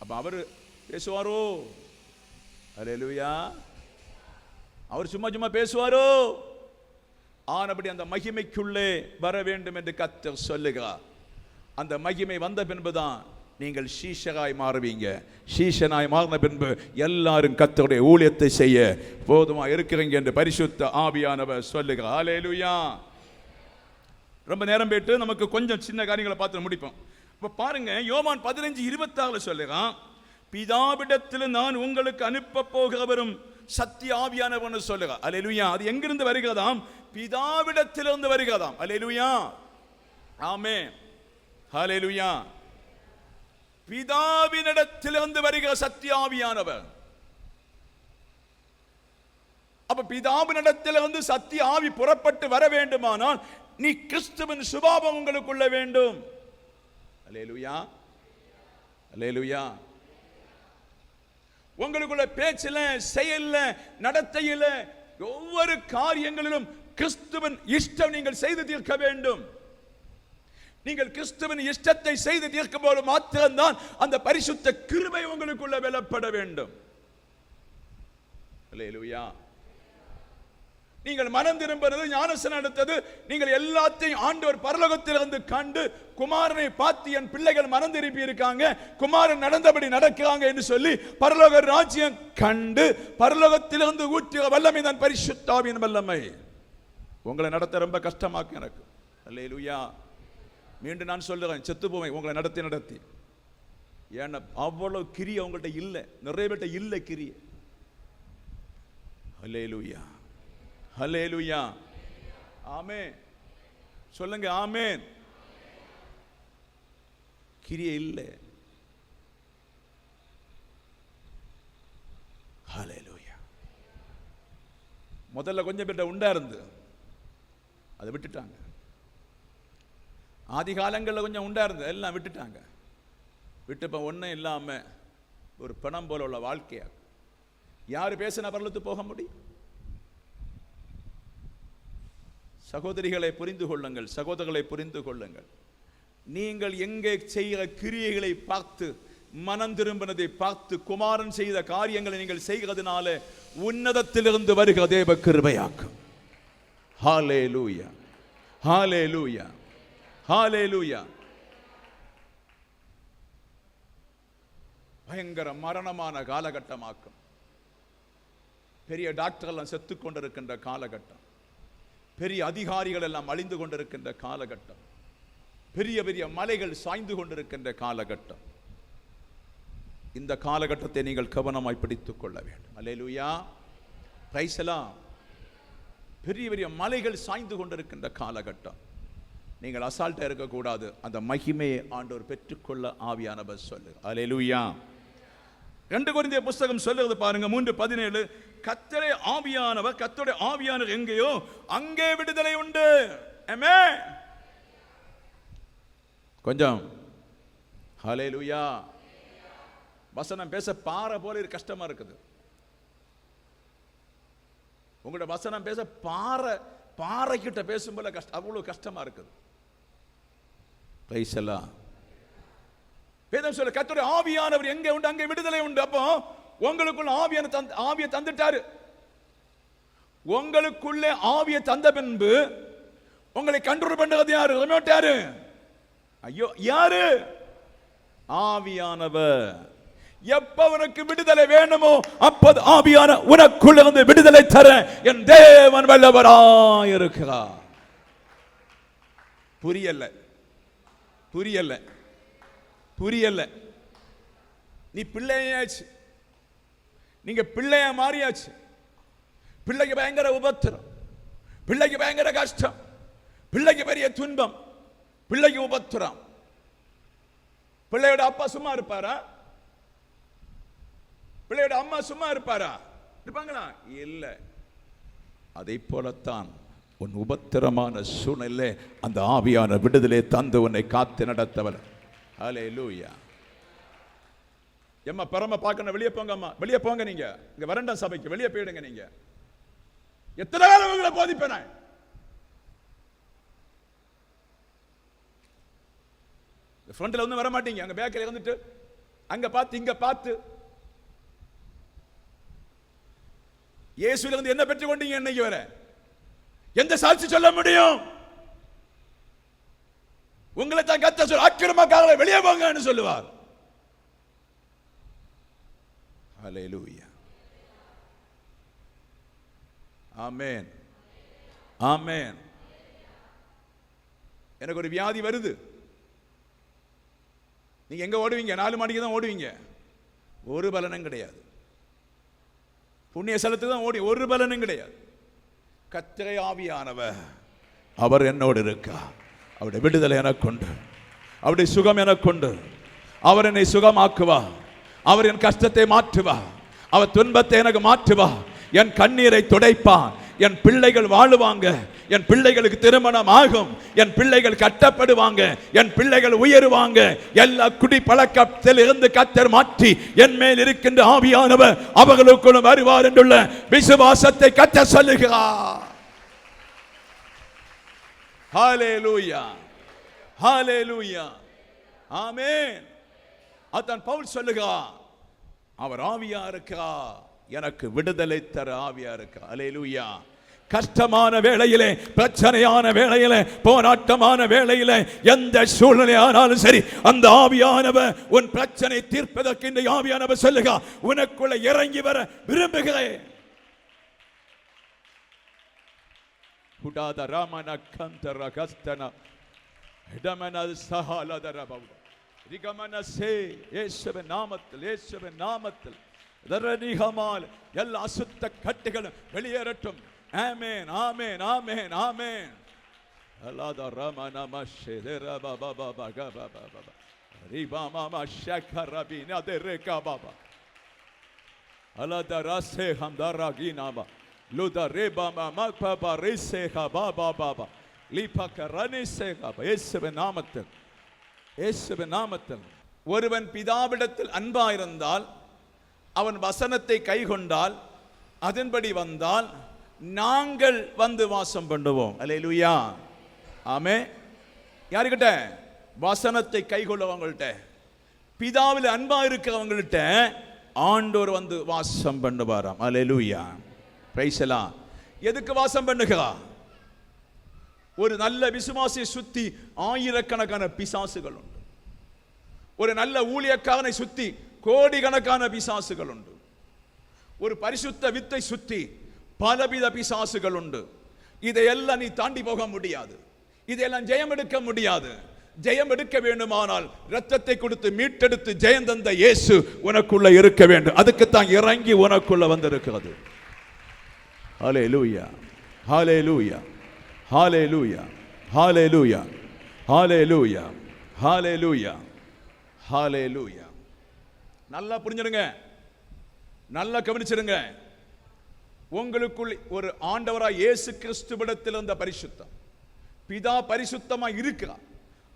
அப்ப அவரு பேசுவாரோ? அல்லேலூயா. அவர் சும்மா பேசுவாரோ? ஆனபடி அந்த மகிமைக்குள்ளே வர வேண்டும் என்று கர்த்தர் சொல்லுகிறார். அந்த மகிமை வந்த பின்புதான் நீங்கள் சீஷராய் மாறுவீங்க. சீஷனாய் மாறின பின்பு எல்லாரும் கர்த்தருடைய ஊழியத்தை செய்ய போதுமா இருக்கிறீங்க என்று பரிசுத்த ஆவியானவர் சொல்லுகிறார். ஹல்லேலூயா. ரொம்ப நேரம் போயிட்டு நமக்கு கொஞ்சம் சின்ன காரியங்களை பார்த்து முடிப்போம். இப்ப பாருங்க, யோவான் 15:26 சொல்லுகிறான், பிதாவிடத்தில் நான் உங்களுக்கு அனுப்ப போகிறவரும் சத்திய ஆவியானவர் சொல்லுகிறார். ஹல்லேலூயா. அது எங்கிருந்து வருகிறதாம்? பிதாவிடத்திலிருந்து வருகிறதாம். ஹல்லேலூயா, ஆமென். ஹல்லேலூயா. பிதாவினிடத்திலிருந்து வருகிற சத்திய ஆவியானவர். அப்ப பிதாவினிடத்திலிருந்து சத்திய ஆவி புறப்பட்டு வர வேண்டுமானால் நீ கிறிஸ்துவின் சுபாவம் உங்களுக்குள்ள வேண்டும். அல்லேலூயா, அல்லேலூயா. உங்களுக்குள்ள பேச்சில, செயல்ல, நடத்தையில, ஒவ்வொரு காரியங்களிலும் கிறிஸ்துவின் இஷ்டம் நீங்கள் செய்து தீர்க்க வேண்டும். நீங்கள் கிறிஸ்துவின் இஷ்டத்தை செய்து தீர்க்கும் போது மாத்திரம்தான் அந்த பரிசுத்த கிருபை உங்களுக்குள்ள வெளிப்பட வேண்டும். அல்லேலூயா. நீங்கள் மனம் திரும்புறது, ஞானஸ்நானம் எடுத்தது, நீங்கள் எல்லாத்தையும் ஆண்டவர் பரலோகத்திலிருந்து கண்டு குமாரனை பார்த்து என் பிள்ளைகள் மனம் திரும்பி இருக்காங்க, குமாரன் நடந்தபடி நடக்கிறாங்க என்று சொல்லி பரலோக ராஜ்யம் கண்டு பரலோகத்திலிருந்து ஊற்றிய வல்லமை தான் பரிசுத்த ஆவியின் வல்லமை. உங்களை நடத்த ரொம்ப கஷ்டமாக்கும் எனக்கு. அல்லேலூயா. மீண்டும் நான் சொல்லுறேன், செத்து போவேன் உங்களை நடத்தி. ஏன்னா அவ்வளவு கிரியை உங்கள்கிட்ட இல்லை, நிறைய பேர்ட்ட இல்லை கிரியை. அல்லேலூயா, ஹல்லேலூயா. ஆமென். சொல்லுங்க ஆமென். கிரியை இல்லை. ஹல்லேலூயா. முதல்ல கொஞ்சம் பேர்ட்ட உண்டா இருந்து அதை விட்டுட்டாங்க. ஆதி காலங்களில் கொஞ்சம் உண்டா இருந்து எல்லாம் விட்டுட்டாங்க. விட்டு இப்போ ஒன்றும் இல்லாமல் ஒரு பணம் போல உள்ள வாழ்க்கையாக யார் பேசின பரலத்துக்கு போக முடியும்? சகோதரிகளை புரிந்து கொள்ளுங்கள், சகோதரர்களை புரிந்து கொள்ளுங்கள். நீங்கள் எங்கே செய்கிற கிரியைகளை பார்த்து, மனம் திரும்பினதை பார்த்து, குமாரன் செய்த காரியங்களை நீங்கள் செய்கிறதுனால உன்னதத்திலிருந்து வருகிற தேவ கிருபையாக்கும். ஹல்லேலூயா, ஹல்லேலூயா, ஹல்லேலூயா. பயங்கர மரணமான காலகட்டமாக்கும். பெரிய டாக்டர் எல்லாம் செத்து கொண்டிருக்கின்ற காலகட்டம், பெரிய அதிகாரிகள் எல்லாம் அழிந்து கொண்டிருக்கின்ற காலகட்டம், பெரிய பெரிய மலைகள் சாய்ந்து கொண்டிருக்கின்ற காலகட்டம். இந்த காலகட்டத்தை நீங்கள் கவனமாய் பிடித்துக் கொள்ள வேண்டும். அல்லேலூயா, பிரைஸ் எல்லாம். பெரிய பெரிய மலைகள் சாய்ந்து கொண்டிருக்கின்ற காலகட்டம். நீங்கள் அசால்ட்டா இருக்கக்கூடாது. அந்த மகிமையை ஆண்டவர் பெற்றுக்கொள்ள ஆவியானவர் சொல்லு. அல்லேலூயா. 2 கொரிந்தியர் புத்தகம் சொல்லுகிறது பாருங்க, 3:17. கர்த்தரே ஆவியானவர், கர்த்தருடைய ஆவியானவர் எங்கேயோ அங்கே விடுதலை உண்டு. ஆமென். கொஞ்சம் ஹல்லேலூயா. வசனம் பேச பாறை போல கஷ்டமா இருக்குது. உங்களோட வசனம் பேச பாறை கிட்ட பேசும் போல அவ்வளவு கஷ்டமா இருக்குது. பிரைஸ் எல்லாம். வேதம் சொல்ல கர்த்தருடைய ஆவியானவர் எங்கே உண்டு அங்கே விடுதலை உண்டு. அப்போ உங்களுக்குள்ள ஆவியை தந்துட்டாரு. உங்களுக்குள்ளே ஆவியை தந்த பின்பு உங்களை கண்ட்ரோல் பண்றது யாரு? ரிமோட் யாரு? ஐயோ, யாரு? ஆவியானவர். எப்ப உனக்கு விடுதலை வேணுமோ அப்போது ஆவியான உனக்குள்ள இருந்து விடுதலை தர என் தேவன் வல்லவராயிருக்கிறார். புரியல. நீ பிள்ளையாச்சு, நீங்க பிள்ளைய மாறியாச்சு. பிள்ளைக்கு பயங்கர உபத்திரம், பிள்ளைக்கு பயங்கர கஷ்டம், பிள்ளைக்கு பெரிய துன்பம், பிள்ளைக்கு உபத்திரம். பிள்ளையோட அப்பா சும்மா இருப்பாரா? பிள்ளையோட அம்மா சும்மா இருப்பாரா? இருப்பாங்களா? இல்ல. அதை போலத்தான் உன் உபத்திரமான சூழ்நிலை அந்த ஆவியான விடுதலை தந்து உன்னை காத்து நடத்தவர். ஹல்லேலூயா. எம்மா பரம பார்க்கணும், வெளியே போங்க. அம்மா வெளியே போங்க. நீங்க இங்க வரண்டா சபைக்கு வெளியே போயிடுங்க. நீங்க எத்தனை காலம் உங்களை போதிப்பேன்? ஃப்ரண்ட்ல வந்து வர மாட்டீங்க. அங்க பேக்கில் வந்துட்டு அங்க பார்த்து இங்க பார்த்து இயேசுவிலிருந்து என்ன பெற்றுக் கொண்டீங்க? இன்னைக்கு வர எந்த சாட்சி சொல்ல முடியும்? உங்களை தான் கத்த சொல்ல அக்கிரமக்காரரை வெளியே போங்கன்னு சொல்லுவார். ஹல்லேலூயா. ஆமென், ஆமென். எனக்கு ஒரு வியாதி வருது. நீங்க எங்க ஓடுவீங்க? 4 மணிக்கு தான் ஓடுவீங்க. ஒரு பலனும் கிடையாது. புண்ணிய ஸ்தலத்துக்கு தான் ஓடி, ஒரு பலனும் கிடையாது. கர்த்தரே ஆவியானவர் அவர் என்னோடு இருக்கா. அவருடைய விடுதலை எனக்குண்டு, அவருடைய சுகம் எனக்குண்டு. அவர் என்னை சுகமாக்குவா, அவர் என் கஷ்டத்தை மாற்றுவா, அவர் துன்பத்தை எனக்கு மாற்றுவா, என் கண்ணீரை துடைப்பான். என் பிள்ளைகள் வாழுவாங்க, என் பிள்ளைகளுக்கு திருமணம் ஆகும், என் பிள்ளைகள் கட்டப்படுவாங்க, என் பிள்ளைகள் உயருவாங்க. எல்லா குடி பழக்கத்தில் இருந்து கர்த்தர் மாற்றி என் மேல் இருக்கின்ற ஆவியானவர் அவர்களுக்குள்ள வருவார் என்றுள்ள விசுவாசத்தை கர்த்தர் சொல்லுகிறார். ஹல்லேலூயா, ஹல்லேலூயா, ஆமென். அதான் பவுல் சொல்லுகிறார், அவர் ஆவியா இருக்கிறார், எனக்கு விடுதலை தர ஆவியா இருக்கிறார். ஹல்லேலூயா. கஷ்டமான வேளையிலே, பிரச்சனையான வேளையிலே, போராட்டமான வேளையிலே, எந்த சூழ்நிலை ஆனாலும் சரி, அந்த ஆவியானவர் உன் பிரச்சனை தீர்ப்பதற்கு இந்த ஆவியானவர் சொல்லுக உனக்குள்ள இறங்கி வர விரும்புகிறேன். புடாத ராமன கந்தர கஸ்தன இடமன சஹாலதர பவு ரிகமன சே இயேசுவின் நாமத்தில், இயேசுவின் நாமத்தில் தரனிகமால் எல்லா அசுத்த கட்டுகளும் வெளியேறட்டும். ஆமென் ஆமென் ஆமென் ஆமென். அல்லாஹ் ரமன மஷேதர பாபா பாபா பாபா பாபா ரிபா மாமா ஷக்கரபினா தெரேகா பாபா அல்லாஹ் ரஸே ஹம்தரகினாபா லுதா ரேபா மாமா பாபா ரிசேகா பாபா பாபா லிபகரனிசேகா. இயேசுவின் நாமத்தில், இயேசுவின் நாமத்தில். ஒருவன் பிதாவிடத்தில் அன்பாயிருந்தால், அவன் வசனத்தை கைக்கொண்டால், அதன்படி வந்தால், நாங்கள் வந்து வாசம் பண்ணுவோம். அல்லேலூயா, ஆமென். யாருக்கிட்ட? வசனத்தை கைக்கொள்ளவங்கள்ட்ட, பிதாவில் அன்பா இருக்கிறவங்கள்ட்ட ஆண்டவர் வந்து வாசம் பண்ணுவாராம். அல்லேலூயா, பிரைஸ் தி லார்ட். எதுக்கு வாசம் பண்ணுகிறா? ஒரு நல்ல விசுவாசியை சுத்தி ஆயிரக்கணக்கான பிசாசுகள் உண்டு. ஒரு நல்ல ஊழியக்காரனை சுத்தி கோடிக்கணக்கான பிசாசுகள் உண்டு. ஒரு பரிசுத்த வித்தை சுத்தி பலவித பிசாசுகள் உண்டு. இதையெல்லாம் நீ தாண்டி போக முடியாது. இதையெல்லாம் ஜெயம் எடுக்க முடியாது. ஜெயம் எடுக்க வேண்டுமானால் இரத்தத்தை கொடுத்து மீட்டெடுத்து ஜெயம் தந்த இயேசு உனக்குள்ள இருக்க வேண்டும். அதுக்கு தான் இறங்கி உனக்குள்ள வந்திருக்கிறது. ஹல்லேலூயா, hallelujah, hallelujah, hallelujah, hallelujah, hallelujah, ஹல்லேலூயா. நல்லா புரிஞ்சிடுங்க, நல்லா கவனிச்சிடுங்க. உங்களுக்குள் ஒரு ஆண்டவராய் இயேசு கிறிஸ்துவிடத்தில் இருந்த பரிசுத்தம், பிதா பரிசுத்தமா இருக்கிறார்.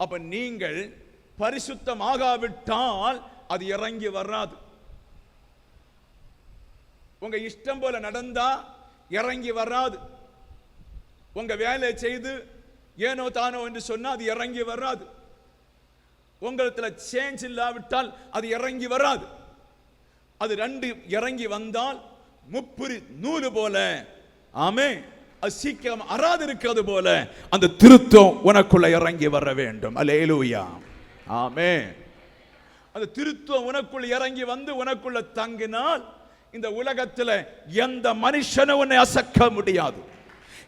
அப்ப நீங்கள் பரிசுத்தமாகாவிட்டால் அது இறங்கி வராது. உங்க இஷ்டம் போல நடந்தா இறங்கி வராது. உங்க வேலை செய்து ஏனோ தானோ என்று சொன்னா அது இறங்கி வராது. உங்களுக்கு சேஞ்ச் இல்லாவிட்டால் அது இறங்கி வராது. அது ரெண்டு இறங்கி வந்தால் முப்புரி நூலு போல, ஆமே, அது சீக்கிரம் அறாது இருக்கிறது போல அந்த திருத்தம் உனக்குள்ள இறங்கி வர வேண்டும். அல்லேலூயா, ஆமே. அந்த திருத்தம் உனக்குள்ள இறங்கி வந்து உனக்குள்ள தங்கினால் இந்த உலகத்தில் எந்த மனுஷனும் உன்னை அசைக்க முடியாது.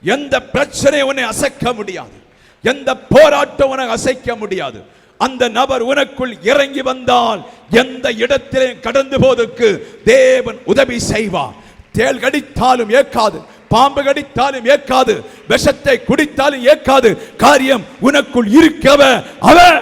எந்த பிரச்சனை உன்னை அசைக்க முடியாது. எந்த போராட்டம் உன்னை அசைக்க முடியாது. அந்த நபர் உனக்குள் இறங்கி வந்தால் எந்த இடத்திலே கடந்து போவதற்கு தேவன் உதவி செய்வார். தேள் கடித்தாலும் ஏற்காது, பாம்பு கடித்தாலும் ஏற்காது, விஷத்தை குடித்தாலும் ஏற்காது. காரியம் உனக்குள் இருக்கவ அவன்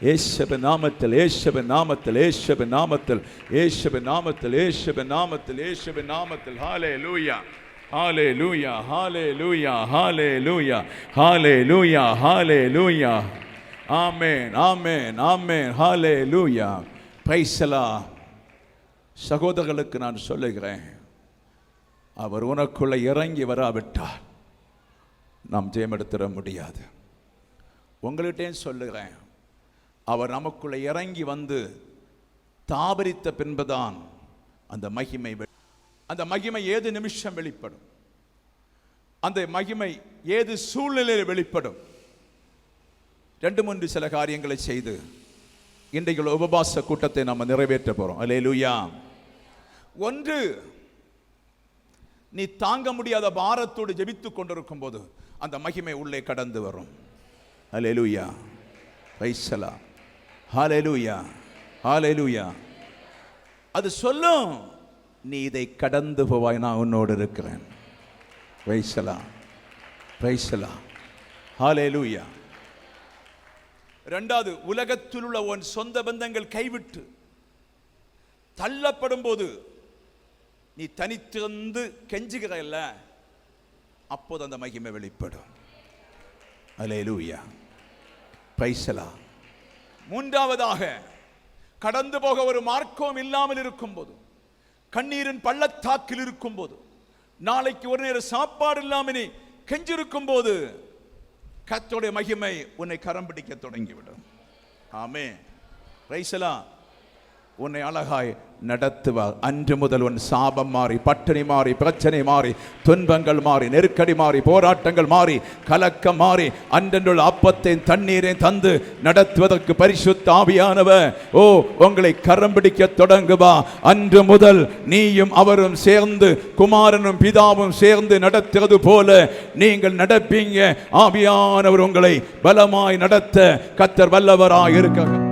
இயேசுவின் நாமத்தில், இயேசுவின் நாமத்தில், இயேசுவின் நாமத்தில், இயேசுவின் நாமத்தில், இயேசுவின் நாமத்தில், இயேசுவின் நாமத்தில். Hallelujah, hallelujah, hallelujah, hallelujah, hallelujah, hallelujah. Amen, amen, amen, hallelujah. Praise the lord. சகோதரர்களுக்கு நான் சொல்லுகிறேன், அவர் உனக்குள்ள இறங்கி வராவிட்டால் நாம் ஜெயம் எடுத்துட முடியாது. உங்கள்கிட்டேயும் சொல்லுகிறேன், அவர் நமக்குள்ள இறங்கி வந்து தாபரித்த பின்புதான் அந்த மகிமை, அந்த மகிமை ஏது நிமிஷம் வெளிப்படும், அந்த மகிமை ஏது சூழ்நிலையில் வெளிப்படும். 2-3 சில காரியங்களை செய்து இன்றைக்கு உபவாச கூட்டத்தை நாம் நிறைவேற்ற போறோம். அல்லேலூயா. 1, நீ தாங்க முடியாத பாரத்தோடு ஜெபித்துக் கொண்டிருக்கும் போது அந்த மகிமை உள்ளே கடந்து வரும். அல்லேலூயா, praise the lord, hallelujah, hallelujah. அது சொல்லும், நீ இதை கடந்து போவாய், நான் உன்னோடு இருக்கிறேன். Praise the lord, praise the lord, hallelujah. 2வது, உலகத்தில் உள்ள உன் சொந்த பந்தங்கள் கைவிட்டு தள்ளப்படும் போது நீ தனித்திருந்து கெஞ்சுகிறல்ல, அப்போது அந்த மகிமை வெளிப்படும். அல்லேலூயா, பிரைஸ் தி லார்ட். 3வதாக, கடந்து போக ஒரு மார்க்கம் இல்லாமல் இருக்கும்போது, கண்ணீரின் பள்ளத்தாக்கில் இருக்கும்போது, நாளைக்கு ஒரு நேரம் சாப்பாடு இல்லாமல் நீ கெஞ்சிருக்கும் போது கர்த்தருடைய மகிமை உன்னை கரம் பிடிக்க தொடங்கிவிடும். ஆமென், பிரைஸ் தி லார்ட். உன்னை அழகாய் நடத்துவார். அன்று முதல் உன் சாபம் மாறி, பட்டினி மாறி, பிரச்சனை மாறி, துன்பங்கள் மாறி, நெருக்கடி மாறி, போராட்டங்கள் மாறி, கலக்கம் மாறி, அன்றென்றுள்ள அப்பத்தையும் தண்ணீரையும் தந்து நடத்துவதற்கு பரிசுத்த ஆவியானவர் உங்களை கரம் பிடிக்க தொடங்குவா. அன்று முதல் நீயும் அவரும் சேர்ந்து, குமாரனும் பிதாவும் சேர்ந்து நடத்துவது போல நீங்கள் நடப்பீங்க. ஆவியானவர் உங்களை பலமாய் நடத்த கர்த்தர் வல்லவராய் இருக்கிறார்.